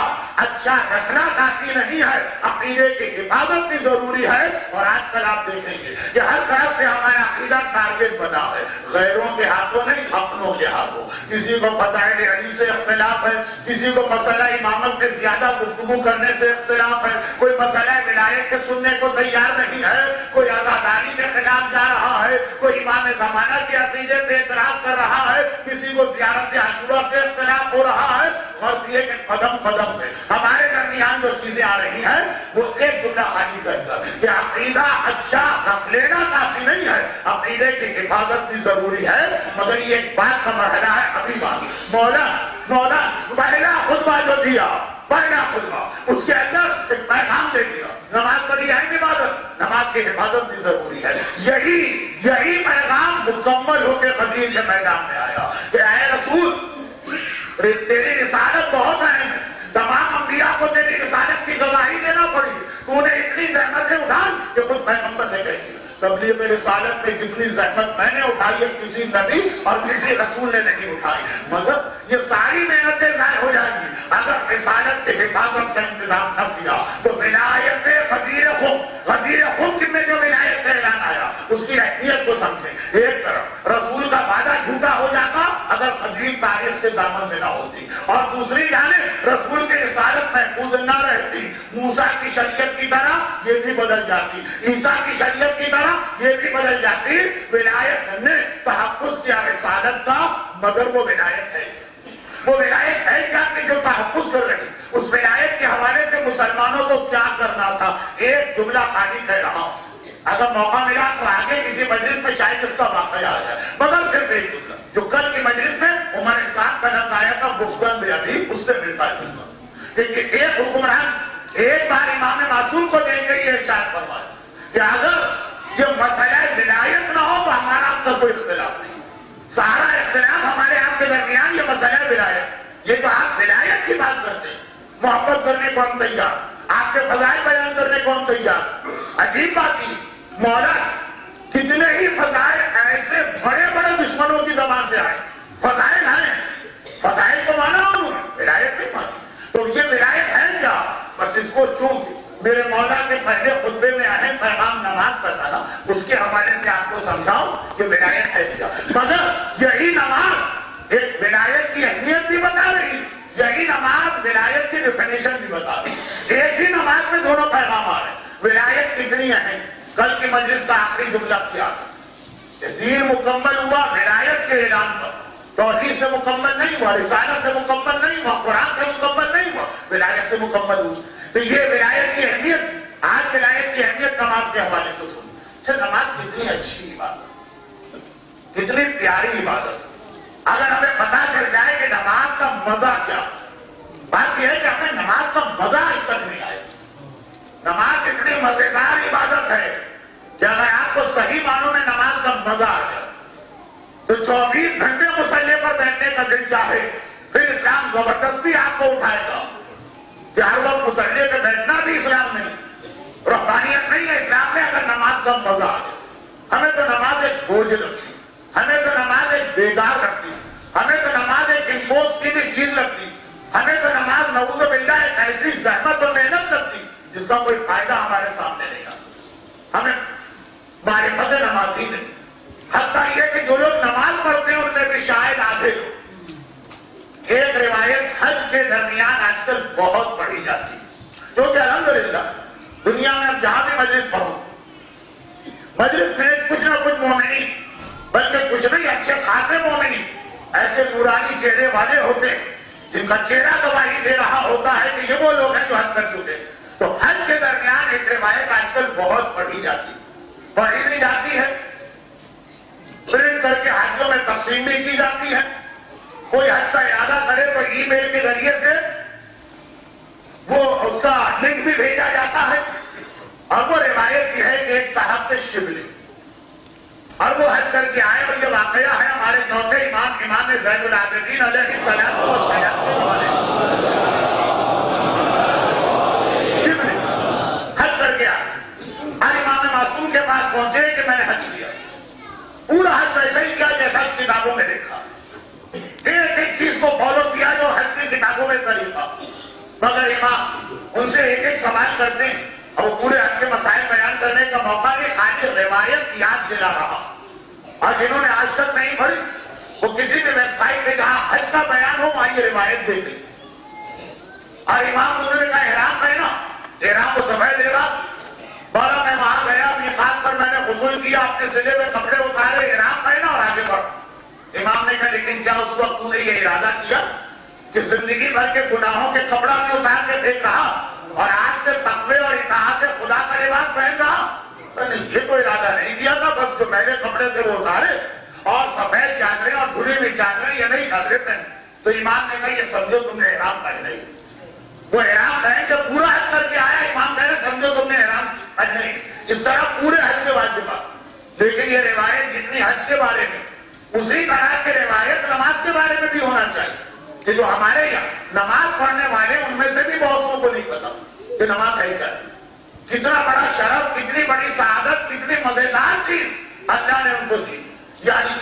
اچھا رکھنا کافی نہیں ہے، عقیدے کی حفاظت بھی ضروری ہے۔ اور آج کل آپ دیکھیں گے کہ ہر طرف سے ہمارا عقیدہ ٹارگٹ بنا ہے، غیروں کے ہاتھوں نہیں اپنوں کے ہاتھوں۔ کسی کو فضائل علی سے اختلاف ہے، کسی کو مسئلہ امامت میں زیادہ گفتگو کرنے سے اختلاف ہے، کوئی مسئلہ ولایت کے سننے کو تیار نہیں ہے، کوئی عزاداری کے خلاف جا رہا ہے، کوئی امام زمانہ کے عقیدے پہ اعتراض کر رہا ہے، کسی کو زیارت عاشورہ سے اختلاف ہو رہا ہے۔ فرض یہ کہ قدم قدم پہ ہمارے درمیان جو چیزیں آ رہی ہیں وہ ایک جملہ خالی کر کر کہ عقیدہ اچھا رکھ لینا کافی نہیں ہے، عقیدے کی حفاظت بھی ضروری ہے۔ مگر یہ ایک بات کا مرحلہ ہے ابھی بات مولا پہلا خطبہ جو دیا، پہلا خطبہ اس کے اندر ایک پیغام دے دیا، نماز پڑھی ہے عبادت، نماز کی حفاظت بھی ضروری ہے۔ یہی پیغام مکمل ہو کے خدیر کے میدان میں آیا کہ اے رسول تیری رسالت بہت اہم ہے، تمام انبیاء کو تیری رسالت کی گواہی دینا پڑی، تو نے اتنی زحمتیں اٹھائی کہ خود پیغمبر نے کہی تبلیغ رسالت میں جتنی زحمت میں نے اٹھائی ہے کسی نبی اور کسی رسول نے نہیں اٹھائی، مگر یہ ساری محنتیں ضائع ہو جائیں گی اگر رسالت کی حفاظت کا انتظام نہ کیا۔ تو ولایت غدیر خم میں جو ولایت کا اعلان آیا اس کی اہمیت کو سمجھیں۔ ایک طرف رسول کا وعدہ جھوٹا ہو جاتا اگر قدیم تاریخ کے دامن میں نہ ہوتی، اور دوسری جانب رسول کی رسالت محفوظ نہ رہتی، موسیٰ کی شریعت کی طرح یہ بھی بدل جاتی، عیسیٰ کی شریعت کی طرح یہ بھی بدل جاتی۔ ولایت نے تحفظ کیا رسالت کا، مگر وہ ولایت ہے، وہ ولایت ہے کیا کہ جو تحفظ کر رہی، اس ولایت کے حوالے سے مسلمانوں کو کیا کرنا تھا۔ ایک جملہ خالی کہہ رہا ہوں، اگر موقع ملا تو آگے کسی مجلس میں شاید اس کا واقعہ آ جائے، مگر صرف ایک جملہ جو کل کی مجلس میں عمر صاحب کا نظایا کا گفتگو میں ابھی اس سے ملتا جملہ، کیونکہ ایک حکمران ایک بار امام معصوم کو دیکھ کے یہ ارشاد فرمایا کہ اگر یہ مسئلہ ولایت نہ ہو تو ہمارا آپ کا کوئی اختلاف نہیں، سارا اختلاف ہمارے آپ کے درمیان یہ مسئلہ ولایت، یہ تو آپ ولایت کی بات کرتے ہیں، محبت کرنے کو ہم تیار، آپ کے فضائل بیان کرنے کو ہم تیار۔ عجیب بات کی مولا کتنے ہی فضائل ایسے بڑے بڑے دشمنوں کی زبان سے آئے، فضائل ہیں، فضائل کو مانا انہوں نے، ولایت نہیں مانی، تو یہ ولایت ہے کیا؟ بس اس کو چونکہ میرے مولا کے پہلے خطبے میں اہم پیغام نماز کا تھا نا، اس کے حوالے سے آپ کو سمجھاؤں کہ ولایت ہے کیا۔ مگر یہی نماز ایک ولایت کی اہمیت بھی بتا رہی، یہی نماز ولایت کی ڈیفینیشن بھی بتا رہی، ایک ہی نماز میں دونوں پیغام آ رہے ہیں۔ ولایت کتنی اہم، کل کی مجلس کا آخری جملہ کیا کہ دین مکمل ہوا ولایت کے اعلان پر، توحید سے مکمل نہیں ہوا، رسالت سے مکمل نہیں ہوا، قرآن سے مکمل نہیں ہوا، ولایت سے مکمل ہوا۔ تو یہ ولایت کی اہمیت، آج ولایت کی اہمیت نماز کے حوالے سے سن۔ اچھا نماز کتنی اچھی عبادت، کتنی پیاری عبادت، اگر ہمیں پتا چل جائے کہ نماز کا مزہ کیا، بات یہ ہے کہ ہمیں نماز کا مزہ اس تک نہیں آئے۔ نماز اتنی مزیدار عبادت ہے کہ اگر آپ کو صحیح معنوں میں نماز کا مزہ آ جائے تو 24 گھنٹے مصلی پر بیٹھنے کا دل چاہے، پھر اسلام زبردستی آپ کو اٹھائے گا کہ ہر وقت مصلی پہ بیٹھنا بھی اسلام نہیں، روحانیت نہیں ہے اسلام میں اگر نماز کا مزہ آ جائے۔ ہمیں تو نماز ایک بوجھ لگتی، ہمیں تو نماز ایک بیدار لگتی، ہمیں تو نماز ایک امپوز کی بھی چیز لگتی، ہمیں تو نماز نعوذ باللہ ایک ایسی زحمت اور محنت لگتی جس کا کوئی فائدہ ہمارے سامنے نہیں آتا۔ ہمیں معرفت نمازی نہیں، حتیٰ یہ کہ جو لوگ نماز پڑھتے ہیں ان سے بھی شاید آدھے لوگ۔ ایک روایت حج کے درمیان آج کل بہت پڑھی جاتی ہے، کیونکہ الحمدللہ دنیا میں اب جہاں بھی مجلس پڑھو، مجلس میں کچھ نہ کچھ مومنین، بلکہ کچھ نہیں اچھے خاصے مومنین ایسے نورانی چہرے والے ہوتے ہیں جن کا چہرہ گواہی دے رہا ہوتا ہے کہ یہ وہ لوگ ہیں جو حج کر چکے ہیں۔ تو حج کے درمیان ایک روایت آج کل بہت پڑھی نہیں جاتی ہے، پرنٹ کر کے حجوں میں تقسیم بھی کی جاتی ہے، کوئی حج کا ارادہ کرے تو ای میل کے ذریعے سے وہ اس کا لنک بھی بھیجا جاتا ہے، اور وہ روایت یہ ہے کہ ایک صاحب تھے شبلی، اور وہ حج کر کے آئے، اور یہ واقعہ ہے ہمارے چوتھے امام زین العابدین علیہ السلام شبلی حج کر کے آئے، ہر امام معصوم کے پاس پہنچے کہ میں نے حج کیا، پورا حج ویسے ہی کیا جیسا کتابوں میں دیکھا، ایک ایک چیز کو فالو کیا جو حج کی کتابوں میں طریقہ، مگر امام ان سے ایک ایک سوال کرتے ہیں اور وہ پورے حج کے مسائل بیان کرنے کا موقع نہیں، خالی روایت یاد دلا رہا، اور جنہوں نے آج تک نہیں پڑھی وہ کسی بھی ویب سائٹ پہ جہاں حج کا بیان ہو وہاں یہ روایت دیکھ لیں، اور امام نے کہا احرام پہنا، احرام کو سفید لباس، بارہ میں وہاں گیا میقات پر، میں نے غسل کیا، اپنے سلے میں کپڑے اتارے، احرام پہنا اور آگے بڑھ۔ امام نے کہا لیکن کیا اس وقت تو نے یہ ارادہ کیا کہ زندگی بھر کے گناہوں کے کپڑا میں اتار کے پھینک رہا اور آج سے تقوی اور اطاعت خدا کا لباس پہن رہا؟ یہ تو ارادہ نہیں کیا تھا، بس جو میلے کپڑے تھے وہ اتارے اور سفید چادریں اور دھلی ہوئی چادریں یہ نہیں کر دیتے۔ تو امام نے کہا یہ سمجھو تم نے احرام پہنا ہی، وہ احرام پہن کے پورا حج کر کے آیا، امام کہہ رہے سمجھو تم نے احرام پہنا ہی، اس طرح پورے حج کے واجبات۔ لیکن یہ روایت جتنی حج کے بارے میں، اسی طرح کی روایت نماز کے بارے میں بھی ہونا چاہیے، کہ جو ہمارے یہاں نماز پڑھنے والے ان میں سے بھی بہت کو نہیں پتا کہ نماز ہے کیا، کتنا بڑا شرف، کتنی بڑی سعادت، کتنی مزیدار چیز اللہ نے ان کو دی۔ یعنی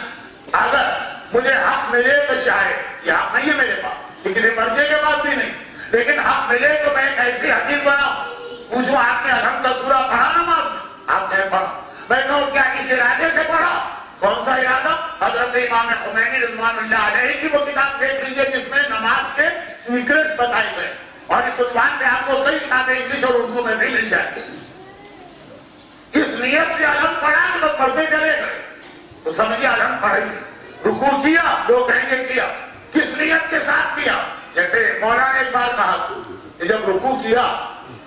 اگر مجھے حق ملے تو شاید یہ حق نہیں ہے میرے پاس، یہ کسی مرضے کے پاس بھی نہیں، لیکن حق ملے تو میں ایک ایسی حدیث بناؤں، پوچھو آپ نے الحمد سورہ پڑھا نماز میں؟ آپ نے پڑھا، میں کہوں کیا اس ارادے سے پڑھا؟ کون سا ارادہ؟ حضرت امام خمینی رضوان اللہ علیہ کی وہ کتاب دیکھ لیجیے جس میں نماز کے سیکرٹ بتائے گئے، اور اس عنوان پہ آپ کو کئی کتابیں انگلش اور اردو میں بھی مل جائیں۔ اس نیت سے علم پڑھا تو پڑھتے چلے گئے، تو سمجھیے علم پڑھائی، رکوع کیا، لوگ کہیں گے کیا، کس نیت کے ساتھ کیا؟ جیسے مولانا نے ایک بار کہا کہ جب رکوع کیا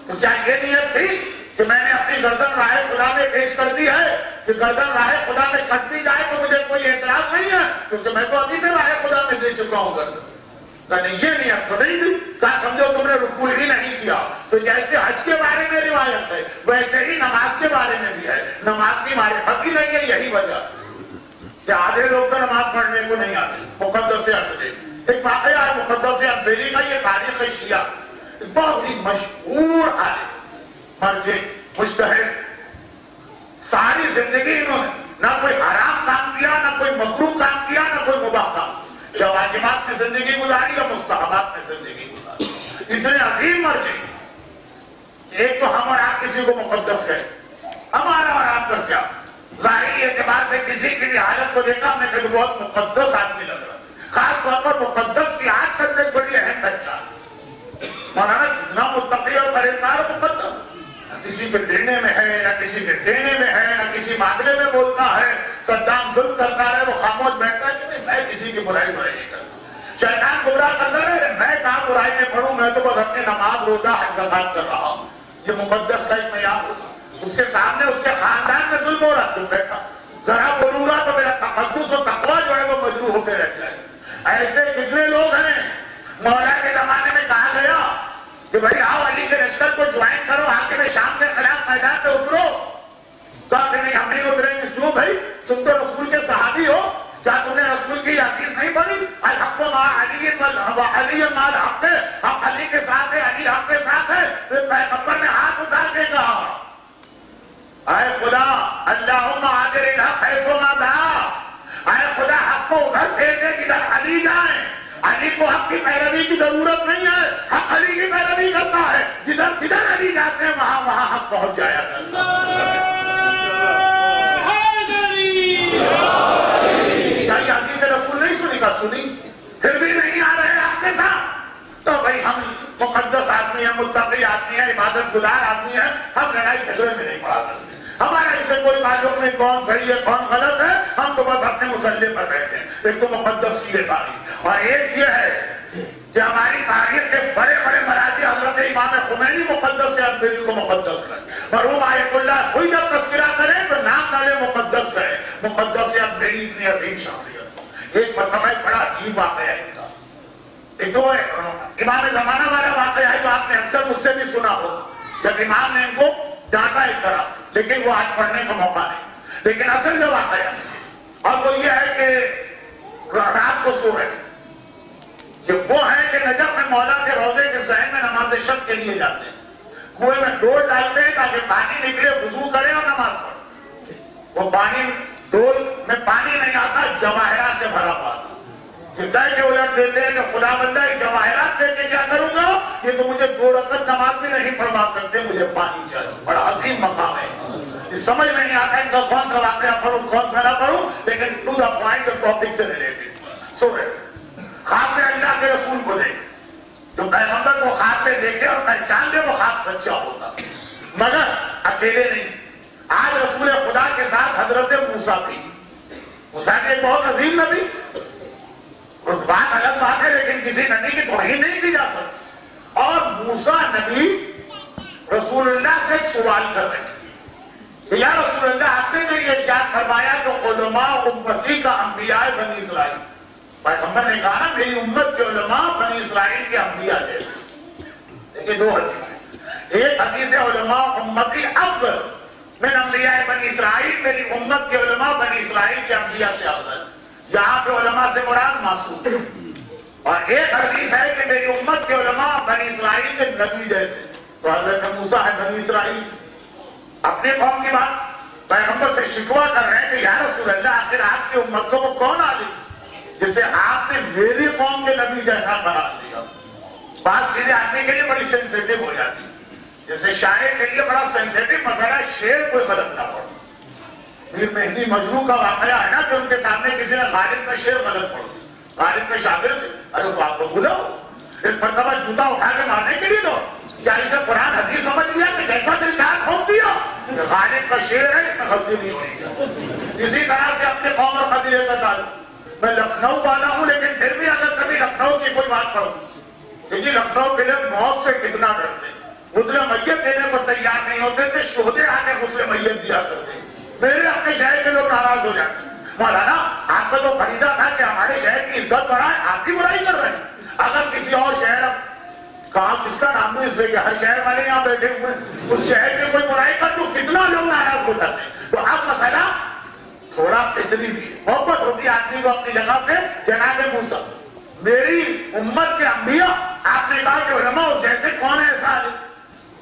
تو کیا یہ نیت تھی کہ میں نے اپنی گردن راہ خدا میں پیش کر دی ہے کہ گردن راہ خدا میں کٹتی جائے تو مجھے کوئی اعتراض نہیں ہے کیونکہ میں تو ابھی سے راہ خدا میں دے چکا ہوں گردن؟ نہیں، یہ نیت تو نہیں تھی، کہا سمجھو تم نے رکوع ہی نہیں کیا۔ تو جیسے حج کے بارے میں روایت ہے ویسے ہی نماز کے بارے میں بھی ہے، نماز کی معرفت ہی نہیں ہے، یہی وجہ کہ آدھے لوگ تو نماز پڑھنے کو نہیں آتے۔ مقدس ابدیلی ایک واقعہ ہے، مقدس ابدیلی کا، یہ تاریخ شیعہ، بہت ہی مشہور عالم، مرجع، مجتہد، ساری زندگی انہوں نے نہ کوئی حرام کام کیا، نہ کوئی مکروہ کام کیا، نہ کوئی مباح کام، یا واجبات میں زندگی گزاری یا مستحبات میں زندگی گزاری، اتنے عظیم مرجع۔ ایک تو ہم اور آپ کسی کو مقدس کہیں، ہمارا اور آپ کا کیا، ظاہری اعتبار سے کسی کی بھی حالت کو دیکھا ہم نے کہا بہت مقدس آدمی لگ رہا، خاص طور پر مقدس کی آج کل ایک بڑی اہم پہچان، مولانا جتنا متقی اور پرہیزگار مقدس، نہ کسی کے دینے میں ہے، نہ کسی کے دینے میں ہے، نہ کسی معاملے میں بولتا ہے، صدام ظلم کرتا ہے وہ خاموش بیٹھتا ہے کہ نہیں میں کسی کی برائی نہیں کرتا، شیطان گمراہ کرتا ہے میں کہاں برائی میں پڑھوں، میں تو بس اپنی نماز روزہ حج زکات کر رہا ہوں، یہ مقدس کا ایک معیار ہوتا۔ اس کے سامنے اس کے خاندان میں ظلم ہو رہا، تم بیٹھا ذرا بولوں گا تو میرا تقدس و تقویٰ جو ہے وہ مجروح ہو کے رہ جائے۔ ایسے کتنے لوگ ہیں، مولا کے زمانے میں کہا گیا کہ بھائی آؤ علی کے لشکر کو جوائن کرو، حاکم شام کے خلاف میدان پہ اترو، کہا کہ نہیں ہم نہیں اتریں گے۔ کیوں بھائی، تم تو رسول کے صحابی ہو، کیا تم نے رسول کی حدیث نہیں پڑھی؟ الحق مع علی علی مع الحق، ہم علی کے ساتھ ہے، علی حق کے ساتھ ہے۔ پیغمبر نے ہاتھ اٹھا کے کہا اے خدا اللہم آجر الحق حیث ما دعا، اے خدا حق کو ادھر بھیجے جدھر علی جائیں، علی کو حق کی پیروی کی ضرورت نہیں ہے، حق علی کی پیروی کرتا ہے، جدھر علی جاتے ہیں وہاں حق پہنچ جایا کرتا ہے۔ کیا یہ حدیث رسول نہیں سنی؟ کا سنی، پھر بھی نہیں آ رہے آپ کے ساتھ، تو بھائی ہم مقدس آدمی ہیں، متقی آدمی ہیں، عبادت گزار آدمی ہیں، ہم لڑائی جھگڑے میں نہیں پڑا کرتے، ہمارا اس سے کوئی تعلق نہیں کون صحیح ہے کون غلط ہے، ہم تو بس اپنے مسلح پر بیٹھے ہیں۔ ایک تو مقدس کی یہ تاریخ، اور ایک یہ ہے کہ ہماری تاریخ کے بڑے بڑے مراجع حضرت امام خمینی مقدس سے حسینت میری کو مقدس کرے. مرحوم آیت اللہ کوئی جب تذکرہ کرے تو نام نالے مقدس کرے. مقدسیت میری اتنی عظیم شخصیت. ایک مرتبہ ایک بڑا عجیب واقعہ ہے. ایک تو امام زمانہ والا واقعہ ہے جو آپ نے اکثر مجھ سے بھی سنا ہو. جب امام نے ان کو ڈانٹا ایک طرح سے، لیکن وہ آج پڑھنے کا موقع نہیں. لیکن اصل جو واقعہ ہے اور وہ یہ ہے کہ رات کو سو رہے کہ وہ ہے کہ نجف میں مولا کے روضے کے صحن میں نماز شب کے لیے جاتے ہیں. کنویں میں ڈول ڈالتے ہیں تاکہ پانی نکلے، وضو کرے اور نماز پڑھے. وہ پانی ڈول میں پانی نہیں آتا، جواہرات سے بھرا پاتا. کہہ کے الٹ دیتے ہیں کہ خدا بندہ جواہرات دے کے کیا کروں گا، یہ تو مجھے 2 رکعت نماز بھی نہیں پڑھوا سکتے، مجھے پانی چاہیے. بڑا عظیم مقام ہے. سمجھ میں نہیں آتا ان کا کون سا واقعہ پڑھوں کون سا نہ پڑھوں، لیکن ٹو دا پوائنٹ ٹاپک سے ریلیٹڈ. سو رہے خواب میں اللہ کے رسول کو دیکھ، جو پیغمبر کو خواب میں دیکھے اور پہچان دے وہ خواب سچا ہوتا. مگر اکیلے نہیں، آج رسول خدا کے ساتھ حضرت موسیٰ تھی. موسیٰ کے بہت عظیم نبی، اس بات الگ بات ہے، لیکن کسی نبی کی توہین نہیں کی جا سکتی. اور موسیٰ نبی رسول اللہ سے ایک سوال کر رہے کہ یا رسول اللہ آپ نے جو یہ ارشاد فرمایا کہ علماء امتی کا انبیاء بنی اسرائیل، پیغمبر نے کہا نا میری امت کے علماء بنی اسرائیل کے انبیاء جیسے. لیکن 2 حدیث ہیں. ایک حدیث ہے علماء امتی افضل من انبیاء بنی اسرائیل، میری امت کے علماء بنی اسرائیل کے انبیاء سے افضل. یہاں پہ علماء سے مراد معصوم. اور ایک حدیث ہے کہ میری امت کے علماء بنی اسرائیل کے نبی جیسے. تو حضرت موسیٰ ہے بنی اسرائیل، اپنے قوم کی بات پیغمبر سے شکوہ کر رہے ہیں کہ یا رسول اللہ آخر آپ کی امت کو وہ کون آدمی جسے آپ نے میری قوم کے نبی جیسا قرار دیا. بات چیزیں آدمی کے لیے بڑی سینسیٹیو ہو جاتی، جیسے شاعر کے لیے بڑا سینسیٹیو مسئلہ شعر کوئی غلط نہ پڑے. پھر مہدی مجنون کا واقعہ ہے نا کہ ان کے سامنے کسی نے غالب کا شعر غلط پڑھ دیا. غالب کے شاگرد تھے، ارے وہ آپ کو بلاؤ، ایک مرتبہ جوتا اٹھا کے مارنے کے لیے دو. کیا اسے قرآن حدیث سمجھ لیا کہ جیسا دل چاہے کھوپ دیا؟ غالب کا شعر ہے، اتنا غلطی نہیں ہونی. اسی طرح سے اپنے قوم اور قبیلے کا تعلق، میں لکھنؤ والا ہوں لیکن پھر بھی اگر کبھی لکھنؤ کی کوئی بات پڑھوں کہ جی لکھنؤ کے لوگ موت سے کتنا ڈرتے، غسل میت دینے کو تیار نہیں ہوتے تھے، شہدے آ کے غسل میت دیا کرتے. میرے اپنے شہر کے لوگ ناراض ہو جاتے، مولانا آپ کا تو فریضہ تھا کہ ہمارے شہر کی عزت بڑھائے، آپ کی برائی کر رہے ہیں. اگر کسی اور شہر کہاں کس کا نام بھی اس لیے کہ ہر شہر والے یہاں بیٹھے ہوئے اس شہر کے کوئی برائی کر تو کتنا لوگ ناراض ہو جاتے ہیں. تو اب مسئلہ تھوڑا فطری بھی ہے، محبت ہوتی ہے آدمی کو اپنی جگہ سے. جناب موسیٰ میری امت کے انبیاء، آپ نے کہا کہ علماء اس جیسے کون ہے ایسا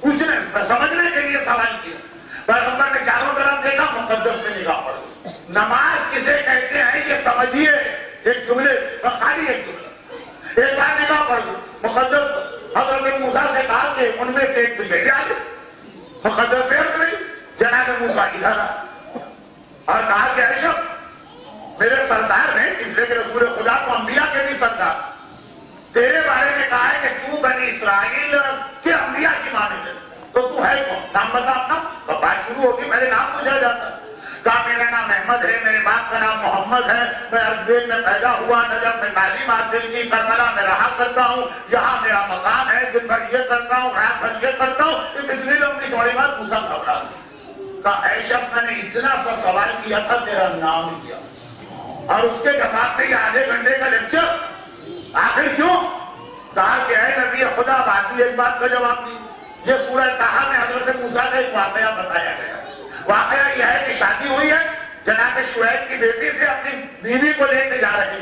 پوچھنے سمجھنے کے لیے سوال کیا. پیغمبر نے چاروں طرف دیکھا، مقدس میں نگاہ پڑ. نماز کسے کہتے ہیں یہ سمجھیے، ایک جملے سے خالی ایک جملہ، ایک بار نگاہ پڑ گئی مقدس. حضرت موسیٰ سے کہا کہ ان میں سے ایک بجے آ گئے مقدس ہے نہیں. جناب موسیٰ ادھر اور کہا کہ اے شخص میرے سردار نے، اس لیے کہ رسول خدا کو انبیاء کے بھی سردار، تیرے بارے میں کہا ہے کہ تو بنی اسرائیل کے انبیاء کی مانند ہے، تو تو ہے کون؟ نام بتا اپنا. تو بات شروع ہوگی، پہلے نام پوچھا جاتا ہے. کہا میرا نام احمد ہے، میرے باپ کا نام محمد ہے، میں اربیل میں پیدا ہوا، نجف میں تعلیم حاصل کی، کربلا میں رہا کرتا ہوں، یہاں میرا مقام ہے، دن بھر یہ کرتا ہوں، رات بھر یہ کرتا ہوں. اتنی لمبی تھوڑی بات موسیٰ گھبرا. کہا اے شخص میں نے اتنا سا سوال کیا تھا، تیرا نام کیا؟ اور اس کے جواب میں یہ آدھے گھنٹے کا لیکچر آخر کیوں؟ کہا کہ اے نبی خدا بات ایک بات کا جواب دی. یہ سورہ طٰہٰ میں حضرت موسیٰ کا ایک واقعہ بتایا گیا. واقعہ یہ ہے کہ شادی ہوئی ہے، جناب شعیب کی بیٹی سے اپنی بیوی کو لے کے جا رہے،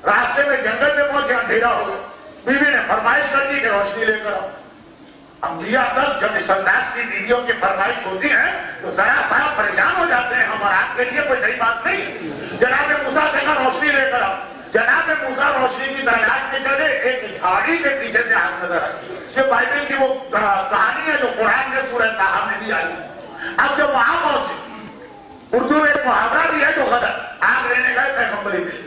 راستے میں جنگل میں پہنچے، اندھیرا ہو گیا. بیوی نے فرمائش کر دی کہ روشنی لے کر آؤ. انبیاء تک جب اس انداز کی بیویوں کی فرمائش ہوتی ہے تو ذرا سا پریشان ہو جاتے ہیں. ہم اور آپ کے لیے کوئی نئی بات نہیں. جناب موسیٰ سے کہا روشنی لے کر آؤ. جناب موسیٰ روشنی کی تلاش میں چلے، ایک جھاڑی کے پیچھے سے آگ نظر آئی. یہ بائبل کی وہ کہانی ہے جو قرآن میں سورہ طٰہٰ میں بھی آئی. اب جب وہاں پہنچے، اردو ایک محاورہ بھی ہے جو غلط، آگ لینے گئے پیغمبری ملی.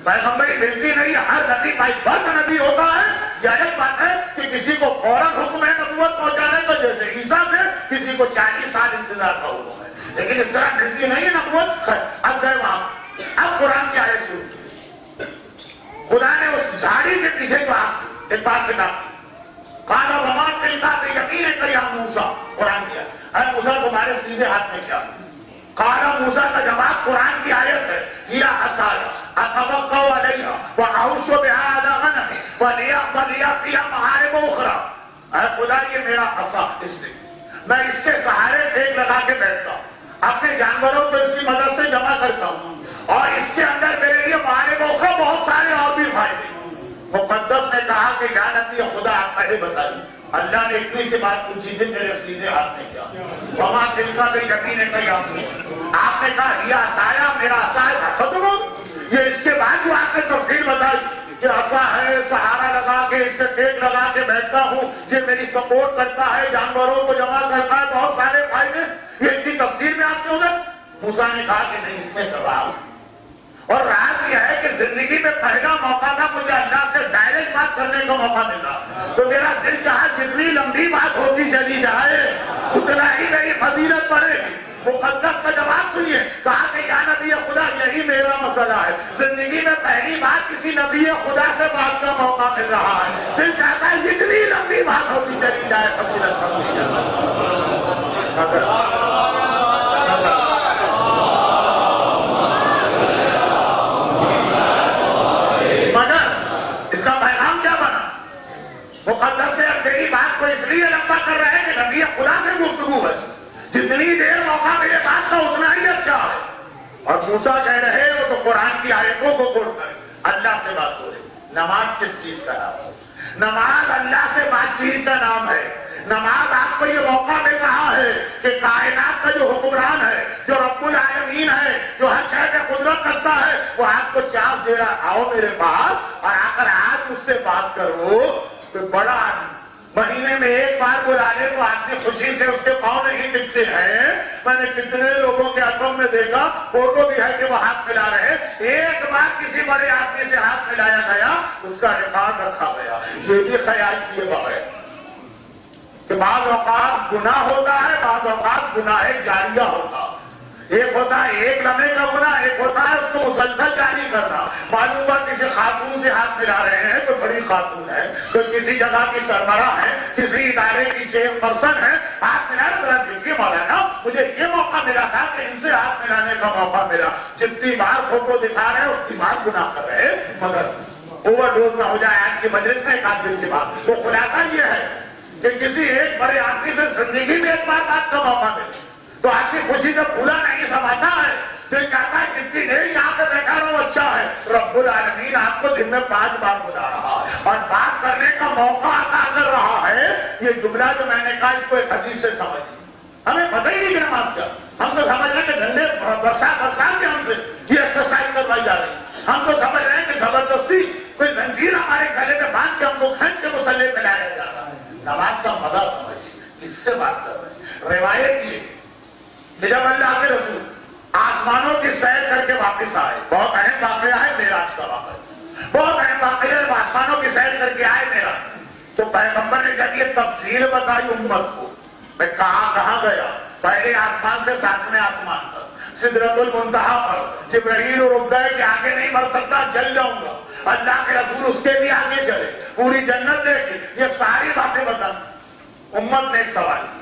پیغمبری ملتی نہیں، ہر نبی بائی برتھ نبی ہوتا ہے. یہ الگ بات ہے کہ کسی کو فوراً حکم ہے نبوت پہنچانے کا، جیسے عیسیٰ تھے، کسی کو 40 سال انتظار کا حکم ہے، لیکن اس طرح ملتی نہیں ہے نبوت. اب گئے وہاں، اب قرآن کی آیت سنی. خدا نے اس جھاڑی کے پیچھے جو ایک بات کہا، قال وما تلك بيمينك کہ یا موسیٰ قرآن کیا اے موسیٰ تمہارے سیدھے ہاتھ میں کیا؟ قال موسیٰ کا جواب قرآن کی آیت ہے یا عصایا اتوکل علیہا واعوذ بہا علی غنمی ولی فیہا محارب اخری. اے خدا یہ میرا عصا اس نے میں اس کے سہارے ٹیک لگا کے بیٹھتا ہوں, اپنے جانوروں کو اس کی مدد سے جمع کرتا ہوں اور اس کے اندر میرے لیے محارب اخری بہت سارے اور بھی فائدے. مقدس نے کہا کہ یا نبی خدا آپ پہلے بتائیے. اللہ نے اتنی سی بات پوچھی تھی میرے سیدھے ہاتھ میں کیا؟ وما تلکا بیمینک نے کہا آپ نے کہا یہ عصایا میرا عصا ہے ختم ہو. یہ اس کے بعد جو آپ نے تفصیل بتائی کہ عصا ہے سہارا لگا کے اس سے ٹیک لگا کے بیٹھتا ہوں, یہ میری سپورٹ کرتا ہے, جانوروں کو جمع کرتا ہے, بہت سارے فائدے, یہ ان کی تفصیل میں آپ کیوں گئے؟ موسیٰ نے کہا کہ نہیں اس میں جواب. اور راز یہ ہے کہ زندگی میں پہلا موقع تھا مجھے اللہ سے ڈائریکٹ بات کرنے کا موقع ملا, تو میرا دل چاہا جتنی لمبی بات ہوتی چلی جائے اتنا ہی میری فضیلت بڑھے گی. مقدس کا جواب سنیے, کہا کہ یا نبی خدا یہی میرا مسئلہ ہے, زندگی میں پہلی بار کسی نبی خدا سے بات کا موقع مل رہا ہے, دل چاہتا ہے جتنی لمبی بات ہوتی چلی جائے فضیلت بڑھتی جائے. مقدس سے اب میری بات کو اس لیے لمبا کر رہے ہیں کہ نبی خدا سے گفتگو ہے, جتنی دیر موقع ملے بات کا اتنا ہی اچھا ہے. اور موسیٰ کہہ رہے وہ تو قرآن کی آیتوں کو پڑھ کر اللہ سے بات ہو رہی. نماز کس چیز کا نام ہے؟ نماز اللہ سے بات چیت کا نام ہے. نماز آپ کو یہ موقع مل رہا ہے کہ کائنات کا جو حکمران ہے, جو رب العالمین ہے, جو ہر شے پہ قدرت کرتا ہے, وہ آپ کو چانس دے رہا آؤ میرے پاس اور آ کر آج مجھ سے بات کرو. بڑا مہینے میں ایک بار بلانے کو آدمی خوشی سے اس کے پاؤں نہیں ٹکتے ہیں. میں نے کتنے لوگوں کے البم میں دیکھا, فوٹو بھی ہے کہ وہ ہاتھ ملا رہے, ایک بار کسی بڑے آدمی سے ہاتھ ملایا گیا اس کا ریکارڈ رکھا گیا. یہ بھی خیال کیے بغیر کہ بعض اوقات گناہ ہوتا ہے, بعض اوقات گناہ جاریہ ہوتا. ایک ہوتا ہے ایک لمحے کا گناہ, ایک ہوتا ہے اس کو مسلسل جاری کرنا. معلوم ہوا کسی خاتون سے ہاتھ ملا رہے ہیں تو بڑی خاتون ہے, تو کسی جگہ کی سربراہ ہے, کسی ادارے کی چیئر پرسن ہے, ہاتھ ملا رہے. ذرا دیکھیے مولانا مجھے یہ موقع ملا تھا کہ ان سے ہاتھ ملانے کا موقع ملا. جتنی بار فوٹو دکھا رہے اتنی بار گناہ کر رہے, مگر اوور ڈوز نہ ہو جائے آج کی مجلس میں ایک آدھ دن کے بعد. تو خلاصہ یہ ہے کہ کسی ایک بڑے آدمی سے زندگی میں ایک بار بات کا موقع ملے تو آدمی خوشی سے پورا نہیں سمجھتا ہے. دل کہتا ہے کتنی دیر یہاں پہ بیٹھا رہو اچھا ہے. رب العالمین آپ کو دن میں 5 بار بلا رہا ہے اور بات کرنے کا موقع عطا کر رہا ہے. یہ جملہ جو میں نے کہا اس کو ایک حدیث سے سمجھ, ہمیں پتہ ہی نہیں کہ نماز کا, ہم تو سمجھ رہے ہیں کہ ڈنڈے برسات کے ہم سے یہ ایکسرسائز کروائی جا رہی. ہم تو سمجھ رہے ہیں کہ زبردستی کوئی زنجیر ہمارے گلے میں باندھ کے ہم کو کھینچ کے مسلح پہ لایا جا رہا ہے. نماز کا مزہ سمجھ, اس سے بات کر رہے ہیں. روایت یہ کہ جب اللہ کے رسول آسمانوں کی سیر کر کے واپس آئے, بہت اہم واقعہ ہے معراج کا واقعہ, بہت اہم واقعہ ہے. آسمانوں کی سیر کر کے آئے معراج, تو پیغمبر نے جب یہ تفصیل بتائی امت کو, میں کہاں گیا, پہلے آسمان سے 7ویں آسمان پر سدرۃ المنتہا پر جبرائیل رک گئے کہ آگے نہیں بڑھ سکتا, جل جاؤں گا. اللہ کے رسول اس کے بھی آگے چلے, پوری جنت دیکھی, یہ ساری باتیں بتا. امت نے ایک سوال کیا,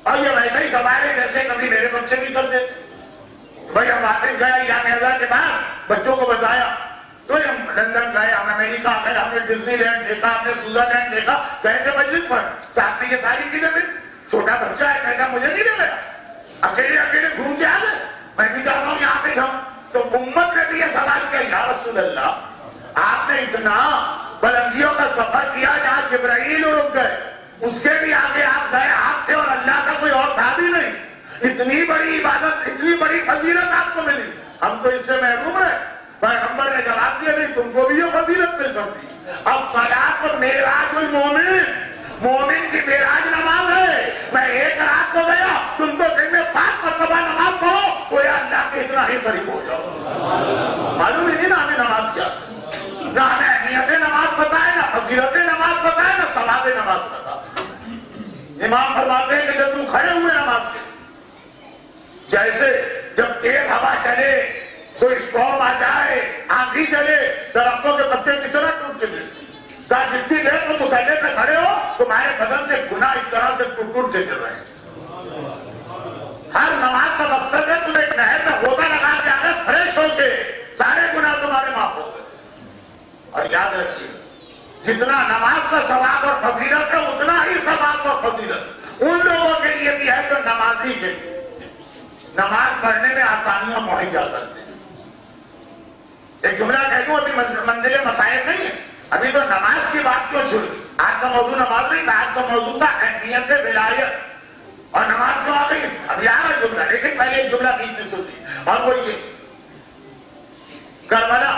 اور یہ ویسا ہی سوال ہے جیسے کبھی میرے بچے بھی کر دیتے. بھائی ہم واپس گئے یا میرا کے بعد بچوں کو بتایا تو ہم لندن گئے, ہم امریکہ گئے, ہم نے ڈزنی لینڈ دیکھا, ہم نے سوئٹزرلینڈ دیکھا, گئے تھے مجلس پر, ساتھ میں یہ ساری چیزیں بھی. چھوٹا بچہ ہے کہتا مجھے نہیں لے گیا, اکیلے گھوم کے آ گئے, میں بھی چاہتا ہوں یہاں پہ جاؤں. تو امت نے بھی یہ سوال کیا, یا رسول اللہ آپ نے اتنا بلندیوں کا سفر کیا جہاں جبرائیل رک گئے, اس کے بھی آگے آپ گئے, آپ تھے اور اللہ کا کوئی اور تھا بھی نہیں, اتنی بڑی عبادت, اتنی بڑی فضیلت آپ کو ملی, ہم تو اس سے محروم ہیں. پیغمبر نے جواب دیا نہیں, تم کو بھی یہ فضیلت مل سکتی. الصلاۃ معراج المومن, مومن کی معراج نماز ہے. میں ایک رات کو گیا, تم کو دن میں 5 مرتبہ نماز پڑھو, وہ اللہ کے اتنا ہی قریب ہو جاؤ. معلوم ہی نہیں نا ہمیں نماز کیا, نہ ہمیں اہمیت نماز پتہ ہے, نہ فضیلت نماز پتہ ہے, نہ ثواب نماز پتہ. امام فرماتے ہیں کہ جب تم کھڑے ہوئے نماز کے, جیسے جب تیز ہوا چلے, کوئی اسٹارم آ جائے, آندھی چلے, درختوں کے پتے کس طرح ٹوٹ کے گرتے, جتنی دیر تم مسلح پہ کھڑے ہو تمہارے بدن سے گناہ اس طرح سے ٹوٹ ٹوٹ کے گر رہے ہیں. ہر نماز کا مقصد ہے تم ایک نہر میں غوطہ لگا کے آگے فریش ہو کے سارے گناہ تمہارے معاف ہو گئے. اور یاد رکھیے جتنا نماز کا ثواب اور فضیلت ہے اتنا ہی ثواب اور فضیلت ان لوگوں کے لیے بھی ہے جو نمازی کے لیے نماز پڑھنے میں آسانیاں مہیا کرتے ہیں. ایک جملہ کہہ دوں ابھی منزل مسائل نہیں ہے, ابھی تو نماز کی بات کیوں چھوڑی. آج کا موضوع نماز نہیں تھا, آج کا موضوع تھا اہمیت ولایت اور نماز کو آ گئی. ابھی آ رہا جملہ لیکن پہلے ایک جملہ بیچ میں سنی اور وہ یہ کربلا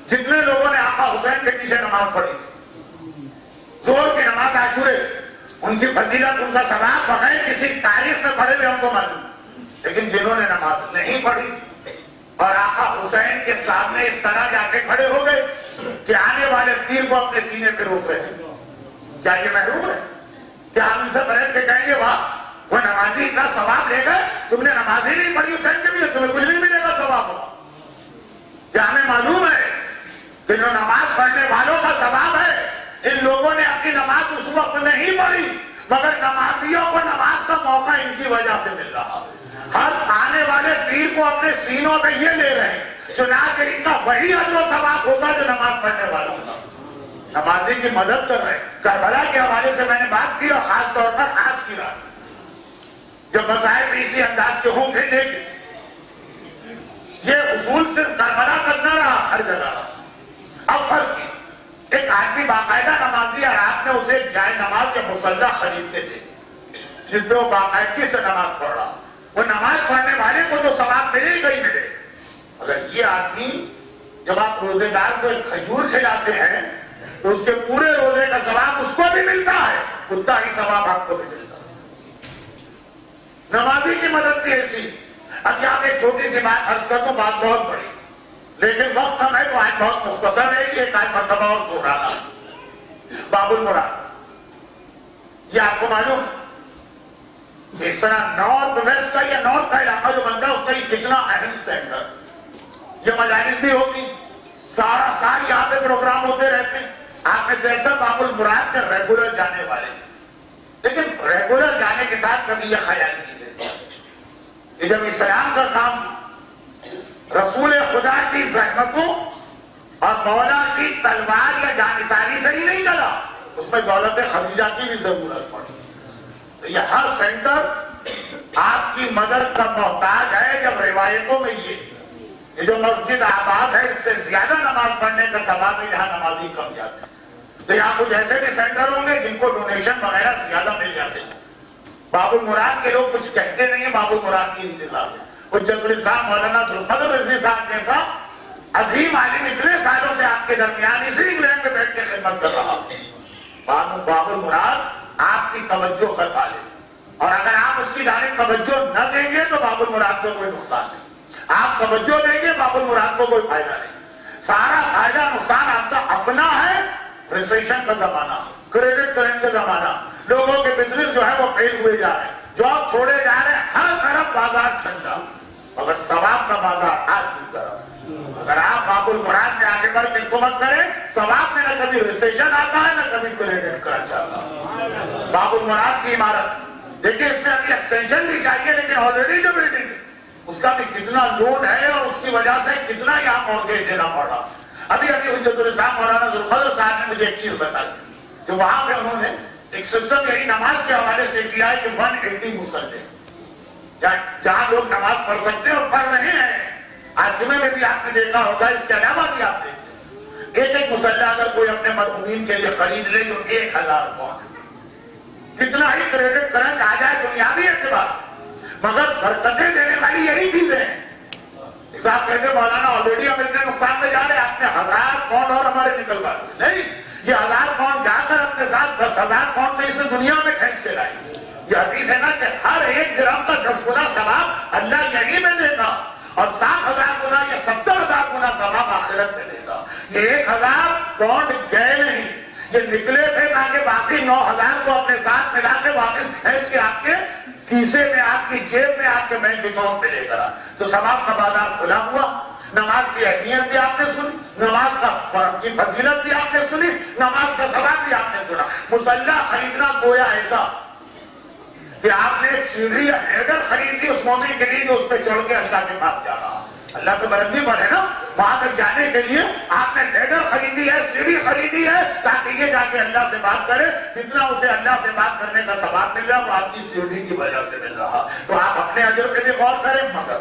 جتنے لوگوں نے آقا حسین کے پیچھے نماز پڑھی زور کی نماز عاشورے ان کی فضیلت ان کا ثواب بغیر کسی تاریخ میں پڑھے ہوئے ہم کو معلوم. لیکن جنہوں نے نماز نہیں پڑھی اور آقا حسین کے سامنے اس طرح جا کے کھڑے ہو گئے کہ آنے والے تیر کو اپنے سینے پہ روک رہے ہیں, کیا یہ محروم ہے؟ کیا ہم ان سے بیٹھ کے کہیں گے واہ وہ نمازی اتنا ثواب لے گئے, تم نے نماز ہی نہیں پڑھی حسین کے لیے تمہیں کچھ نہیں ملے گا ثواب. کیا ہمیں معلوم ہے کہ جو نماز پڑھنے والوں کا ثواب ہے ان لوگوں نے اپنی نماز اس وقت نہیں پڑھی مگر نمازیوں کو نماز کا موقع ان کی وجہ سے مل رہا. ہر آنے والے پیر کو اپنے سینوں پہ یہ لے رہے ہیں, چنانچہ ان کا وہی اجر و ثواب ہوگا جو نماز پڑھنے والوں کا. نمازی کی مدد کر رہے ہیں. کربلا کے حوالے سے میں نے بات کی اور خاص طور پر آج کی رات جب مسائل بھی اسی انداز کے ہوں گے لیکن یہ اصول صرف کربلا تک نہ رہا, ہر جگہ. اب فرض کی ایک آدمی باقاعدہ نمازی اور آپ نے اسے جائے نماز یا مصلی خریدتے تھے جس پہ وہ باقاعدگی سے نماز پڑھ رہا, وہ نماز پڑھنے والے کو جو ثواب ملے ہی نہیں ملے. اگر یہ آدمی جب آپ روزے دار کو ایک کھجور کھلاتے ہیں تو اس کے پورے روزے کا ثواب اس کو بھی ملتا ہے, اتنا ہی ثواب آپ کو بھی ملتا ہے. نمازی کی مدد بھی ایسی. اب یہاں ایک چھوٹی سی بات عرض کر دوں, بات بہت بڑی لیکن وقت کم ہے تو آج بہت مختصر ہے کہ ایک آج مرتبہ اور دوہرانا. باب المراد یہ آپ کو معلوم اس طرح نارتھ ویسٹ کا یا نارتھ کا علاقہ جو بنتا ہے اس کا یہ کتنا اہم سینٹر. یہ مجالس بھی ہوتی, سارا سال یہاں پہ پروگرام ہوتے رہتے ہیں. آپ میں سے ایسا باب المراد کے ریگولر جانے والے, لیکن ریگولر جانے کے ساتھ کبھی یہ خیال کیجیے کہ جب اسلام کا کام رسول خدا کی زحمتوں اور مولا کی تلوار یا جانثاری سے ہی نہیں چلا, اس میں دولت خدیجہ کی بھی ضرورت پڑی. تو یہ ہر سینٹر آپ کی مدد کا محتاج ہے. جب روایتوں میں یہ جو مسجد آباد ہے اس سے زیادہ نماز پڑھنے کا ثواب ہے جہاں نمازی کم جاتے ہیں, تو یہاں کچھ ایسے بھی سینٹر ہوں گے جن کو ڈونیشن وغیرہ زیادہ مل جاتے ہیں. باب المراد کے لوگ کچھ کہتے نہیں ہیں, باب المراد کی انتظار ہے. حجت الاسلام مولانا ذوالفضل رضوی صاحب جیسا عظیم عالم اتنے سالوں سے آپ کے درمیان اسی انگلینڈ میں بیٹھ کے خدمت کر رہا. باب المراد آپ کی توجہ کرتا لے, اور اگر آپ اس کی جانب توجہ نہ دیں گے تو باب المراد کو کوئی نقصان نہیں. آپ توجہ دیں گے باب المراد کو کوئی فائدہ نہیں. سارا فائدہ نقصان آپ کا اپنا ہے. ریسیشن کا زمانہ, کریڈٹ کرنٹ کا زمانہ, لوگوں کے بزنس جو ہے وہ فیل ہوئے جا رہے ہیں, جاب چھوڑے جا رہے ہیں, ہر طرف بازار ٹھنڈا, مگر ثواب کا بازار آج کی طرف. اگر آپ باب المراد میں آگے بڑھ کے حکومت کریں, ثواب میں نہ کبھی ریسیشن آتا ہے نہ کبھی کریڈٹ کرنٹ آتا ہے. باب المراد کی عمارت دیکھیے, اس میں ابھی ایکسٹینشن بھی چاہیے لیکن آلریڈی جو بلڈنگ اس کا بھی کتنا لوڈ ہے اور اس کی وجہ سے کتنا یہاں مورگیج دینا پڑ رہا. ابھی حجت الاسلام مولانا ذوالفضل صاحب نے مجھے ایک چیز بتائی کہ وہاں پہ انہوں نے ایک سسٹم یہی نماز کے حوالے سے کیا ہے کہ 180 مصلے جہاں لوگ نماز پڑھ سکتے ہیں اور پڑھ رہے ہیں. آج جمعے میں بھی آپ نے دیکھا ہوگا, اس کے علاوہ بھی آپ دیکھتے ہیں ایک مصلی اگر کوئی اپنے مرحومین کے لیے خرید لے تو 1000 پاؤنڈ, کتنا ہی کریڈٹ کرنٹ آ جائے دنیاوی اعتبار, مگر برکتیں دینے والی یہی چیزیں ہیں. صاحب کہتے مولانا آلریڈی ہم اتنے نقصان میں جا رہے ہیں, آپ نے 1000 پاؤنڈ اور ہمارے نکلوا دیے. نہیں, یہ 1000 پاؤنڈ جا کر اپنے ساتھ 10,000 پاؤنڈ میں اسے دنیا میں کھینچ کے لائے. یہ حدیث ہے نا کہ ہر ایک گرام کا 10 گنا ثواب اللہ یہی میں دے گا اور 7,000 گنا یا 70,000 گنا ثواب آخرت میں دے گا. یہ 1000 پاؤنڈ گئے نہیں, یہ نکلے تھے تاکہ باقی 9,000 کو اپنے ساتھ ملا کے واپس کھینچ کے آپ کے کیسے میں, آپ کی جیب میں, آپ کے بینک اکاؤنٹ میں لے کر. تو ثواب کا بازار کھلا ہوا. نماز کی اہمیت بھی آپ نے سنی, نماز کا فرض کی فضیلت بھی آپ نے سنی, نماز کا سنا. مسلح خریدنا گویا ایسا کہ آپ نے ایک سیڑھی یا لیڈر خریدی اس مومن کے لیے جو اس پہ چڑھ کے اللہ کے پاس جا رہا. اللہ تو بلندی پر ہے نا, وہاں تک جانے کے لیے آپ نے لیڈر خریدی ہے, سیڑھی خریدی ہے, تاکہ یہ جا کے اللہ سے بات کرے. جتنا اسے اللہ سے بات کرنے کا ثواب مل رہا وہ آپ کی سیڑھی کی وجہ سے مل رہا. تو آپ اپنے اجر پہ بھی غور کریں. مگر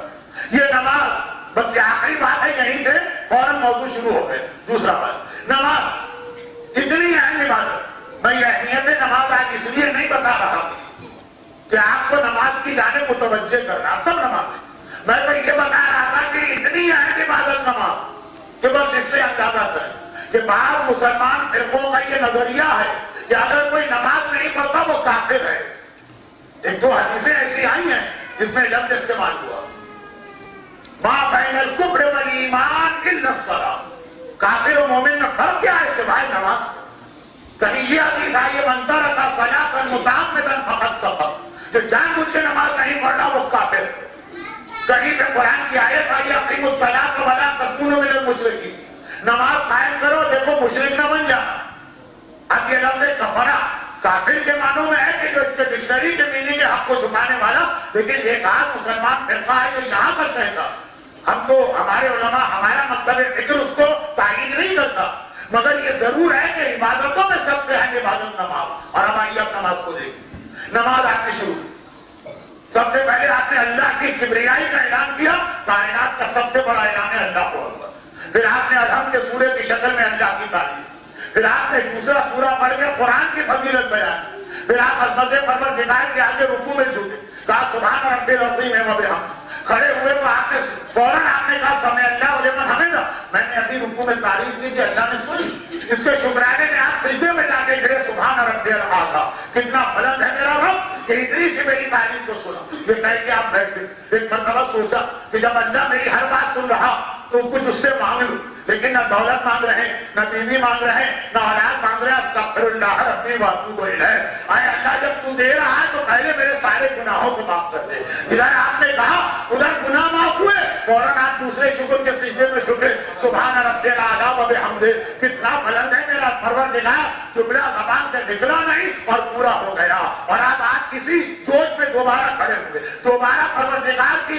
یہ نماز بس یہ آخری بات ہے, یہیں سے فوراً موضوع شروع ہو گئے. دوسرا بات, نماز اتنی اہم عبادت. میں یہ اہمیت نماز آج اس لیے نہیں بتا رہا کہ آپ کو نماز کی جانب متوجہ کرنا. سب نماز میں تو یہ بتا رہا تھا کہ اتنی اہم عبادت نماز کہ بس اس سے اندازہ کریں کہ بعض مسلمان فرقوں کا یہ نظریہ ہے کہ اگر کوئی نماز نہیں پڑھتا وہ کافر ہے. ایک دو حدیثیں ایسی آئی ہیں جس میں لفظ استعمال ہوا ما بین الکفر والایمان الا الصلاۃ. کافر و مومن میں فرق کیا ہے سوائے نماز. کہیں یہ حدیث آئی ہے من ترک الصلاۃ متعمدا فقد کفر, جو جان بوجھ کے نماز نہیں پڑھ رہا وہ کافر. کہیں پہ قرآن کی آیت آئی اقیموا الصلاۃ ولا تکونوا من المشرکین, نماز قائم کرو دیکھو مشرک نہ بن جانا. اب یہ لفظ کفرہ کافر کے معنوں میں ہے کہ جو اس کے ڈکشنری کے میننگ حق کو چھپانے والا, لیکن ایک آدھ مسلمان فرقہ ہے جو یہاں پر کہتا. ہم تو ہمارے علماء ہمارا مطلب فکر اس کو تائید نہیں کرتا, مگر یہ ضرور ہے کہ عبادتوں میں سب سے اہم عبادت نماز. اور اب آئیے اب نماز کو دیکھیں. نماز آپ نے شروع, سب سے پہلے آپ نے اللہ کی کبریائی کا اعلان کیا. کائنات کا سب سے بڑا اعلان ہے اللہ کو اکبر. پھر آپ نے الحمد کے سورے کی شکل میں اللہ کی تعریف. پھر آپ نے دوسرا سورہ پڑھ کے قرآن کی فضیلت بیان. پھر آپ عظمت پروردگار کے آگے رکوع میں جھکے, کہا سبحان ربی العظیم وبحمدہ. کھڑے ہوئے تو آپ نے فوراً آپ نے کہا سمع اللہ لمن حمدہ. میں نے ابھی رکوع میں تعریف کی تھی, اللہ نے سنی. اس کے شکرانے میں آپ سجدے میں جا کے گرے سبحان ربی الاعلیٰ, کتنا بلند ہے میرا رب کہ اتنی سی میری تعریف کو سنا. یہ کہہ کے آپ بیٹھے. ایک مرتبہ سوچا کہ جب اللہ میری ہر بات سن رہا تو کچھ اس سے مانگ لوں, لیکن نہ دولت مانگ رہے ہیں, نہ بیوی مانگ رہے ہیں, نہ اولاد مانگ رہے ہیں. استغفر اللہ ربی واتوب الیہ. اے اللہ جب تو دے رہا ہے تو پہلے میرے سارے گناہوں کو معاف کر دے. ادھر آپ نے کہا ادھر گناہ معاف ہوئے, فوراً آپ دوسرے شکر کے سجدے میں جھکے سبحان ربی الاعلیٰ وبحمدہ. کتنا بلند ہے میرا پروردگار, جملہ زبان سے نکلا نہیں اور پورا ہو گیا. اور آپ کسی جوش میں دوبارہ کھڑے ہوئے, دوبارہ پروردگار کی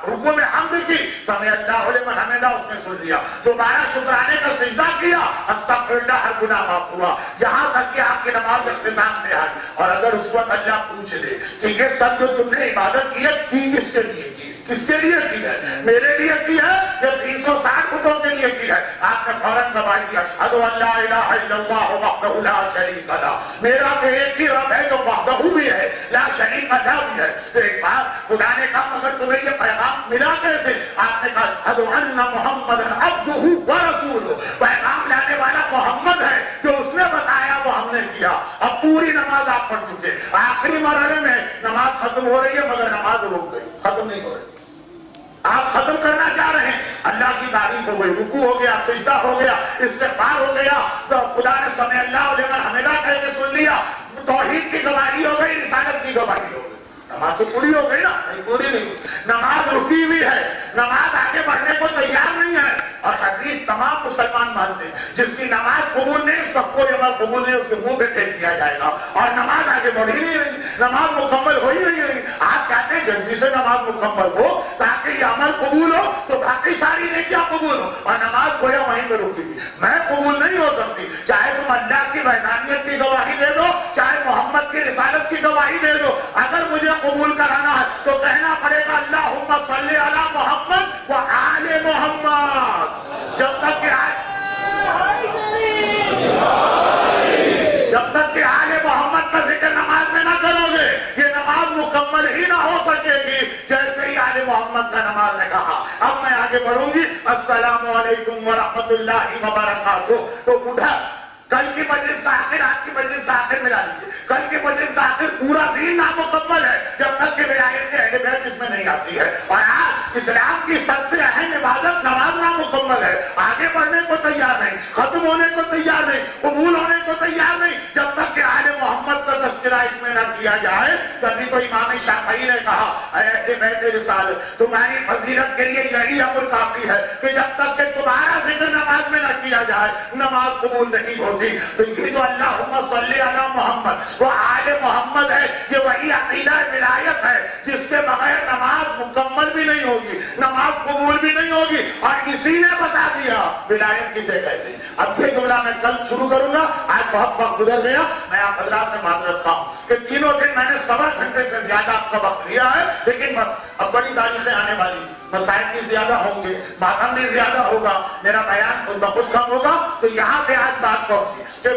رکوع میں حمد کی, سمع اللہ لمن حمدہ اس نے سن لیا. دوبارہ شکرانے کا سجدہ کیا, استغفر اللہ, ہر گناہ معاف ہوا. یہاں تک کہ آپ کی نماز اختتام سے آئی. اور اگر اس وقت اللہ پوچھ لے کہ یہ سب جو تم نے عبادت کی ہے کی کس کے لیے کی, کس کے لیے کی ہے, میرے لیے کی ہے یا 360 خطوں کے لیے کی ہے, آپ نے فوراً گواہی دیا اشہد ان لا الہ الا اللہ وحدہ لا شریک لہ. میرا تو ایک ہی رب ہے جو وحدہ بھی ہے, لا شریک لہ بھی ہے. تو ایک بات خدا نے کہا مگر تمہیں یہ پیغام ملا کیسے؟ آپ نے کہا اشہد ان محمدا عبدہ ورسولہ, پیغام لانے والا محمد ہے, جو اس نے بتایا وہ ہم نے کیا. اب پوری نماز آپ پڑھ چکے, آخری مرحلے میں نماز ختم ہو رہی ہے مگر نماز رک گئی, ختم نہیں ہو رہی. آپ ختم کرنا چاہ رہے ہیں, اللہ کی تعریف ہو گئی, رکوع ہو گیا, سجدہ ہو گیا, استغفار ہو گیا, تو خدا نے سمع اللہ لمن حمدہ کہہ کے سن لیا, توحید کی گواہی ہو گئی, رسالت کی گواہی ہو گئی. نماز تو پوری ہو گئی نا, نہیں پوری نہیں. نماز رکی ہوئی ہے, نماز آگے بڑھنے کو تیار نہیں ہے. اور حدیث تمام مسلمان مانتے ہیں, جس کی نماز قبول نہیں اس کا کوئی عمل قبول نہیں, اس کے منہ پہ پھینک دیا جائے گا. اور نماز آگے بڑھی نہیں رہی, نماز مکمل ہو ہی نہیں رہی. آپ چاہتے ہیں جلدی سے نماز مکمل ہو تاکہ یہ عمل قبول ہو تو باقی ساری نیکیاں قبول ہو, اور نماز گویا وہیں پہ رکی گی. میں قبول نہیں ہو سکتی, چاہے تم اللہ کی وحدانیت کی گواہی دے دو, چاہے محمد کی رسالت کی گواہی دے دو. اگر مجھے قبول کرانا ہے تو کہنا پڑے گا اللہم صلی علی محمد و آل محمد. جب تک کہ آل محمد کا ذکر نماز میں نہ کرو گے یہ نماز مکمل ہی نہ ہو سکے گی. جیسے ہی آل محمد کا نماز نے کہا اب میں آگے بڑھوں گی, السلام علیکم ورحمۃ اللہ وبرکاتہ, تو ادھر کل کی مجلس کا آخر, آج کی مجلس کا آخر ملا لیجیے. کل کی مجلس کا آخر پورا دین نامکمل ہے جب تک کہ ولایت سے اہل بیت اس میں نہیں آتی ہے. اور آج اسلام کی سب سے اہم عبادت نماز نامکمل ہے. آگے بڑھنے کو تیار نہیں, ختم ہونے کو تیار نہیں, قبول ہونے کو تیار نہیں جب تک کہ آل محمد کا تذکرہ اس میں نہ کیا جائے. تبھی تو امام شافعی نے کہا اے اہل بیت رسالت, تمہاری فضیلت کے لیے یہی امر کافی ہے کہ جب تک کہ تمہارا ذکر نماز میں نہ کیا جائے نماز قبول نہیں ہوتی. ہوتی. تو یہ جو اللہم صلی علی محمد وہ آل محمد ہے, یہ وہی عقیدہ ولایت ہے جس کے بغیر نماز مکمل بھی نہیں ہوگی, نماز قبول بھی نہیں ہوگی. اور اسی نے بتا دیا ولایت کسے کہتے ہیں. اب یہ جملہ میں کل شروع کروں گا, آج بہت وقت گزر گیا. میں آپ حضرات سے معذرت خواہ ہوں کہ تینوں دن میں نے 1.25 گھنٹے سے زیادہ سبق لیا ہے, لیکن بس اب بڑی تاریخیں آنے والی, مسائل بھی زیادہ ہوں گے, ماتم بھی زیادہ ہوگا, میرا بیان خود بخود کم ہوگا. تو یہاں پہ آج بات پہنچی کہ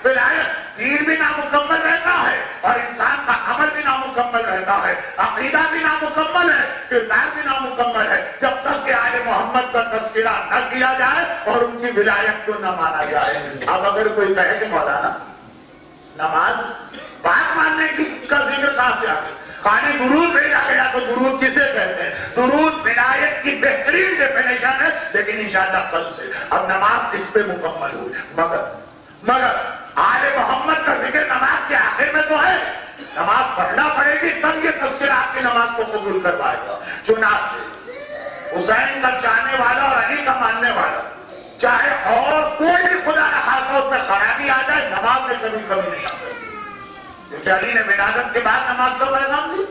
ولایت دین بھی نامکمل رہتا ہے اور انسان کا عمل بھی نامکمل رہتا ہے, عقیدہ بھی نامکمل ہے, کردار بھی نامکمل ہے, جب تک کہ آل محمد کا تذکرہ نہ کیا جائے اور ان کی ولایت کو نہ مانا جائے. اب اگر کوئی کہے کہ مولانا نماز بات ماننے کی کا ذکر کہاں سے آ گیا, خالی درود بھیجا گیا تو درود کسے کہتے ہیں؟ درود ولایت کی بہترین ڈیفینیشن ہے, لیکن انشاءاللہ کل سے اب نماز اس پہ مکمل ہوئی. مگر آل محمد کا ذکر نماز کے آخر میں تو ہے, نماز پڑھنا پڑے گی تب یہ تذکرہ آپ کی نماز کو قبول کروائے گا. چنانچہ حسین کا چاہنے والا اور علی کا ماننے والا چاہے اور کوئی بھی خدا نہ خاصا اس میں خرابی آ جائے, نماز میں کبھی کمی نہیں آ سکتی. کیونکہ علی نے ولادت کے بعد نماز کا پیغام دی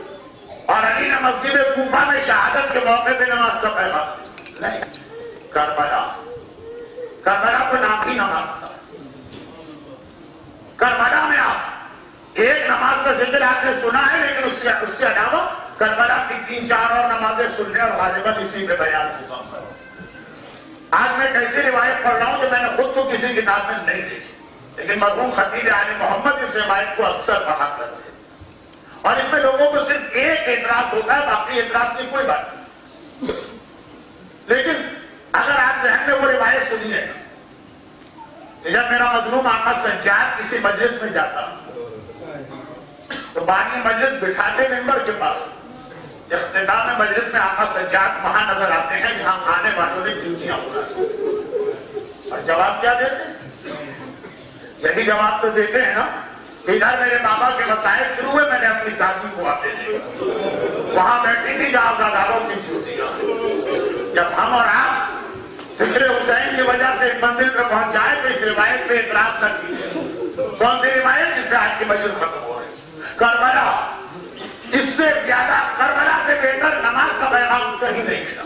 اور علی نے مسجد کوفہ میں شہادت کے موقع پہ نماز کا پیغام دی. نہیں, کربلا کو نام ہی نماز کا. کربلا میں آپ ایک نماز کا ذکر آپ نے سنا ہے, لیکن اس کے علاوہ کربلا کی 3-4 اور نمازیں سننے اور غالباً اسی پہ بیان ہوگا. آج میں کیسی روایت پڑھ رہا ہوں کہ میں نے خود تو کسی کتاب میں نہیں دیکھی, لیکن مرحوم خطیب آل محمد اس روایت کو اکثر پڑھا کرتے ہیں اور اس میں لوگوں کو صرف ایک اعتراض ہوتا ہے, باقی اعتراض کی کوئی بات نہیں. لیکن اگر آپ ذہن میں وہ روایت سنیے کہ جب میرا مظلوم آقا سجاد کسی مجلس میں جاتا تو بانی مجلس بٹھاتے ممبر کے پاس, اختتام مجلس میں آقا سجاد وہاں نظر آتے ہیں جہاں آنے والوں نے جوتیاں اڑائی, اور جواب کیا دیتے ہیں؟ یہی جواب تو دیتے ہیں نا, ادھر میرے بابا کے مسائل شروع ہوئے, میں نے اپنی دادی کو آتے دیکھا, وہاں بیٹھی تھی جہاں زاداروں کی جوتیاں. جب ہم اور آپ ذکر حسین کی وجہ سے اس منزل پہ پہنچ جائے تو اس روایت پہ اعتراض نہ کیجیے. کون سی روایت جس پہ آج کی مجلس ختم ہو رہی؟ کربلا. اس سے زیادہ کربلا سے بہتر نماز کا پیغام کہیں نہیں ملا.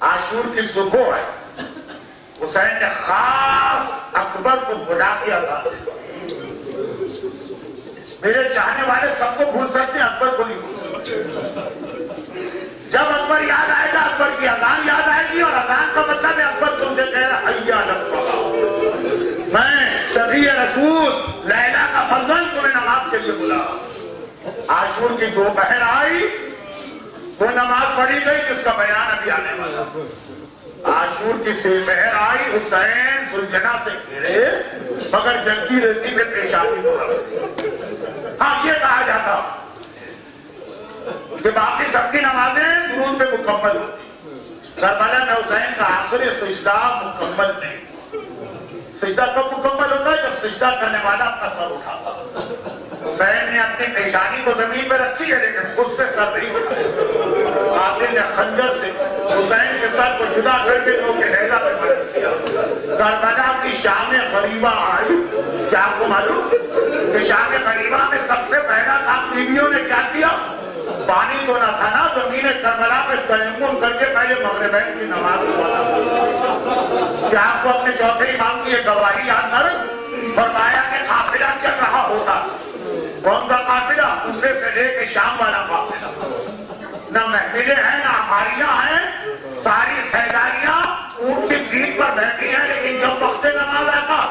عاشور کی صبح ہے, حسین نے خاص اکبر کو بلا کے عذاب دیا. میرے چاہنے والے سب کو بھول سکتے ہیں, اکبر کو نہیں بھول سکتے. جب اکبر یاد آئے گا اکبر کی اذان یاد آئے گی, اور اذان کا مطلب ہے اکبر تم سے کہہ رہا حی علی الصلاۃ, میں شفیع رسول لیلا کا فرزند تمہیں نماز کے لیے بلا. عاشور کی دوپہر آئی, وہ نماز پڑھی گئی جس کا بیان ابھی آنے والا. عاشور کی سپہر آئی, حسین سلجھنا سے گھرے مگر جلتی رہتی میں پیشانی کو رکھ. ہاں یہ کہا جاتا کہ باقی سب کی نمازیں درود پہ مکمل ہوتی, کربلا میں حسین کا آخری سجدہ مکمل نہیں. سجدہ کب مکمل ہوتا ہے؟ جب سجدہ کرنے والا اپنا سر اٹھاتا. حسین نے اپنی پیشانی کو زمین پہ رکھی ہے لیکن خود سے سر نہیں اٹھایا. قاتل نے خنجر سے حسین کے سر کو جدا کر کے تو کے نیزہ پہ مار دیا. کربلا کی شام غریبہ آئی. کیا آپ کو معلوم کہ شام غریبہ میں سب سے پہلا کام بیویوں نے کیا کیا؟ پانی تو نہ تھا نا, زمین کربلا پہ تیمم کر کے پہلے مغربین کی نماز پڑھا. کیا آپ کو اپنے چوتھے امام کی ایک گواہی یاد نہ رہی؟ فرمایا کہ قافلہ چل رہا ہوتا. کون سا قافلہ؟ دوسرے سے لے کے شام والا قافلہ. نہ محفلیں ہیں نہ ہماریاں ہیں, ساری سیداریاں اونٹ کی پیٹھ پر بیٹھی ہیں, لیکن جب وقت نماز آتا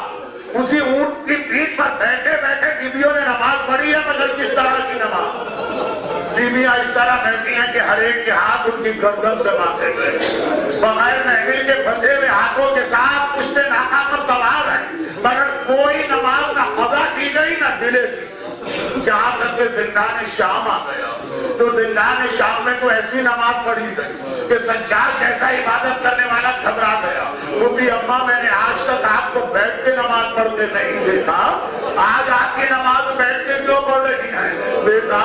اسی اونٹ کی پیٹھ پر بیٹھے بیٹھے بیویوں نے نماز پڑھی ہے. مگر کس طرح کی نماز؟ بیویاں اس طرح بیٹھی ہیں کہ ہر ایک کے ہاتھ ان کی گردن سے باندھے گئے, بغیر محفل کے بندھے ہوئے ہاتھوں کے ساتھ پشت ناکا پر سوار ہے, مگر کوئی نماز نہ قضا کی گئی نہ ڈلے گی. جہاں تک کہ زندان شام آ گیا تو زندان شام میں تو ایسی نماز پڑھی گئی کہ سجاد جیسا عبادت کرنے والا گھبرا گیا. وہ بھی اماں میں نے آج تک آپ کو بیٹھ کے نماز پڑھتے نہیں دیکھا, آج آپ کی نماز بیٹھ کے کیوں پڑھ رہی ہے؟ دیکھا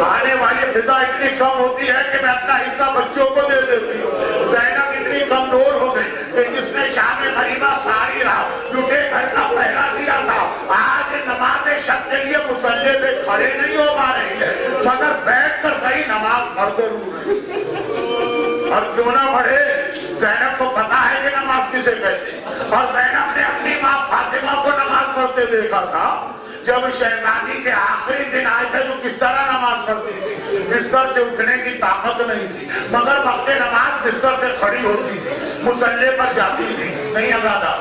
آنے والی فضا اتنی کم ہوتی ہے کہ میں اپنا حصہ بچوں کو دے دیتی ہوں. زینب اتنی کمزور ہو گئی کہ جس نے شام غریبہ ساری رات لٹے گھر کا پہلا دیا تھا آج نماز شب کے لیے مصلی پہ کھڑے نہیں ہو پا رہی ہے مگر بیٹھ کر صحیح نماز پڑھ ضرور ہے اور کیوں نہ پڑھے زینب کو پتا ہے کہ نماز کسے کہتے ہیں اور زینب نے اپنی ماں فاطمہ کو نماز پڑھتے دیکھا تھا جب شہزادی کے آخری دن آئے تھے تو کس طرح نماز پڑھتی تھی بستر سے اٹھنے کی طاقت نہیں تھی مگر وقت نماز بستر سے کھڑی ہوتی تھی مصلی پر جاتی تھی نہیں آزادہ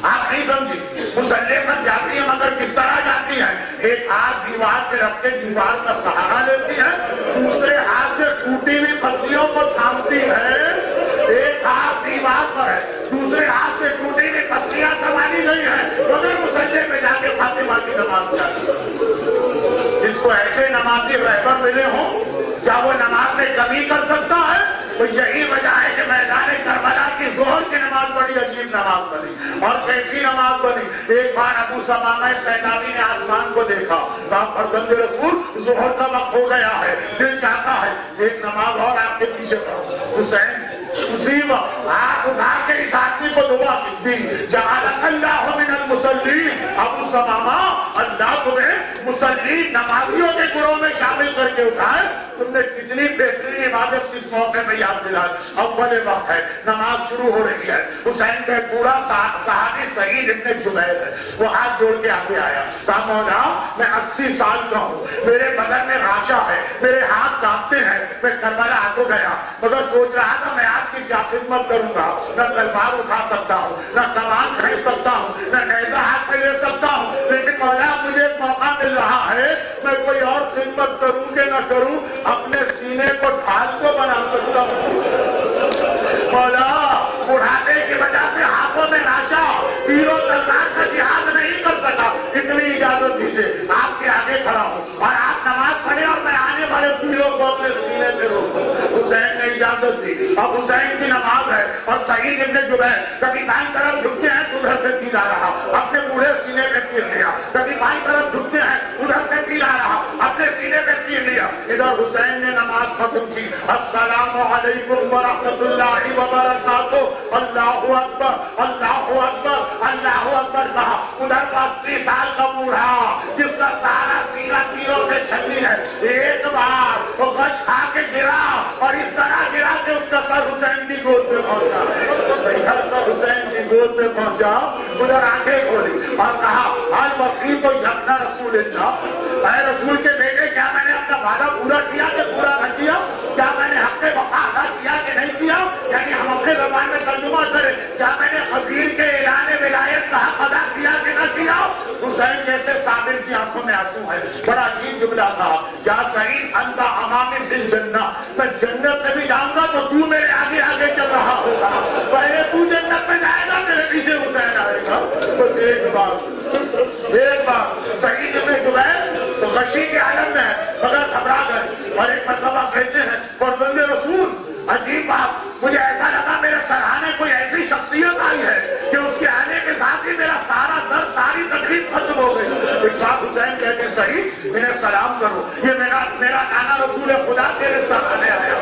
آپ نہیں سمجھی مصلی پر جاتی ہے مگر کس طرح جاتی ہے ایک ہاتھ دیوار پہ رکھ کے دیوار کا سہارا لیتی ہے دوسرے ہاتھ سے ٹوٹی ہوئی پسلیوں کو تھامتی ہے ایک ہاتھ دیوار پر ہے دوسرے ہاتھ سے ٹوٹی ہوئی پسلیاں سنبھالی گئی ہیں مگر مصلی پہ جا کے فاطمہ کی نماز جاتی ہے جس کو ایسے نمازی رہبر ملے ہوں کیا وہ نماز میں کمی کر سکتا ہے تو یہی وجہ ہے کہ میدان کربلا کی ظہر کی نماز بڑی عجیب نماز بنی اور کیسی نماز بنی ایک بار ابو سمامہ سیلابی نے آسمان کو دیکھا کہا فرزند رسول ظہر کا وقت ہو گیا ہے دل چاہتا ہے ایک نماز اور آپ کے پیچھے پڑھو حسین اسی وقت ہاتھ اٹھا کے اس آدمی کو دعا دی جعلک اللہ من المصلین ابو سمامہ اللہ تمہیں مصلین نمازیوں کے گروہ میں شامل کر کے اٹھائے تم نے کتنی بہترین عبادت کس موقع میں یاد دلائی اول وقت ہے نماز شروع ہو رہی ہے حسین کا پورا صحابی سعید ابن جبیر ہے وہ ہاتھ جوڑ کے آگے آیا کہا مولا میں 80 سال کا ہوں میرے بدن میں راشا ہے میرے ہاتھ کانپتے ہیں میں کربلا آ تو گیا مگر سوچ رہا تھا میں آپ کی کیا خدمت کروں گا نہ تلوار اٹھا سکتا ہوں نہ کمان کھڑ سکتا ہوں نہ نیزہ ہاتھ میں لے سکتا ہوں لیکن مولا مجھے ایک موقع مل رہا ہے میں کوئی اور خدمت کروں کہ نہ کروں اپنے سینے کو ڈھال کو بنا سکتا ہوں مولا بڑھاپے کی وجہ سے ہاتھوں میں راشا تیر و تلوار کا جہاد نہیں کر سکا اتنی اجازت دیجیے آپ کے آگے کھڑا ہوں اور آپ نماز پڑھے اور میں آنے والے تیروں کو اپنے سینے پہ روکوں حسین نے اجازت دی اب حسین کی نماز ہے اور سعید ابن جبیر کبھی دائیں طرف جھکتے ہیں ادھر سے تیر آ رہا اپنے بوڑھے سینے پہ تیر لیا کبھی بائیں طرف جھکتے ہیں ادھر سے تیر آ رہا اپنے سینے پہ تیر لیا ادھر حسین نے نماز ختم کی السلام علیکم ورحمۃ اللہ وبرکاتہ اللہ اکبر اللہ اکبر اللہ اکبر کہا ادھر 80 سال کا بوڑھا جس کا سارا سینہ تیروں سے چھلی ہے ایک بار وہ غش کھا کے گرا اور اس طرح گرا کہ اس کا سر حسین کی گود میں پہنچا ادھر سر حسین کی گود میں پہنچا ادھر آنکھیں کھولی اور کہا آج بقری کو یقنا رسول اللہ اے رسول کے بیٹے کیا میں نے اپنا وعدہ پورا کیا کہ پورا نہ کیا کیا میں نے حق وفا ادا کیا کہ نہیں کیا یعنی ہم اپنے زبان میں ترجمہ کریں کیا میں نے خطیر کے اعلان ولایت کا حق ادا کیا کہ نہ کیا حسین جیسے صابر کی آنکھوں میں آنسو ہے بڑا عجیب جملہ تھا کیا سعید انت امامی فی الجنہ میں جنت میں بھی جاؤں گا تو تو میرے آگے آگے چل رہا ہوگا پہلے تو جنت میں جائے گا میرے پیچھے حسین آئے گا بس ایک بار سعید ابن جبیر تو غشی کے عالم میں ہے مگر گھبرا گئے اور ایک مرتبہ کہتے ہیں فرزند رسول عجیب بات مجھے ایسا لگا میرے سرحانے کوئی ایسی شخصیت آئی ہے کہ اس کے آنے کے ساتھ ہی میرا سارا درد ساری تکلیف ختم ہو گئی ایک بات حسین کہتے صحیح انہیں سلام کرو یہ میرا نانا رسول خدا تیرے سرحانے آیا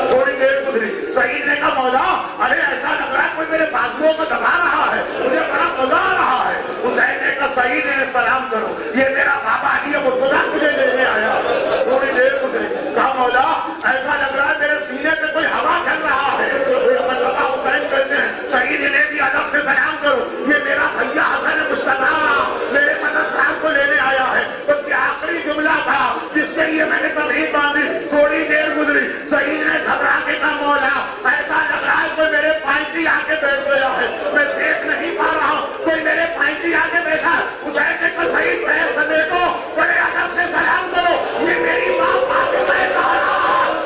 تھوڑی دیر گزری سعید نے کہا مولا ارے ایسا لگ رہا ہے کوئی میرے بازوؤں کو دبا رہا ہے مجھے بڑا مزہ آ رہا ہے حسین نے کہا سعید انہیں سلام کرو یہ میرا بابا علی مرتضیٰ مجھے لینے آیا تھوڑی دیر گزری کہا مولا ایسا لگ رہا ہے میرے سینے پہ کوئی ہوا چل رہا ہے حسین کہتے ہیں سعید انہیں بھی ادب سے سلام کرو یہ میرا بھیا حسن مصطفیٰ میرے مددگار کو لینے آیا ہے بس یہ آخری جملہ تھا جس کے لیے میں نے تمہید باندھی تھوڑی دیر گزری سعید نے گھبرا کے کہا مولا ایسا لگ رہا ہے کوئی میرے پائنٹی آگے بیٹھ گیا ہے میں دیکھ نہیں پا رہا ہوں کوئی میرے پائنٹی آگے بیٹھا حسین نے کہا سعید پیر سے دیکھو بڑے ادب سے سلام کرو یہ میری ماں فاطمہ زہرا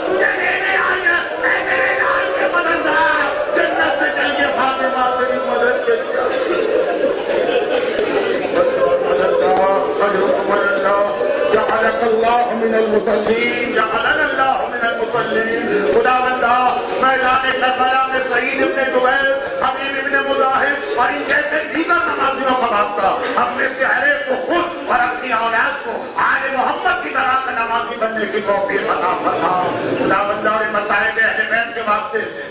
مجھے لینے آئی ہے اے میرے لال کے مددگار جنت سے چل کے فاطمہ تیری مدد کے لیے جعلک اللہ من المصلین جعلنا اللہ من المصلین خداوندہ میدان کربلا میں سعید ابن جبیر حبیب ابن مظاہر اور ان جیسے دیگر نمازیوں کا واسطہ ہم میں سے ہر ایک کو خود اور اپنی اولاد کو آل محمد کی طرح کا نمازی بننے کی توفیق عطا فرما خداوندہ اور مسائل اہل بیت کے واسطے سے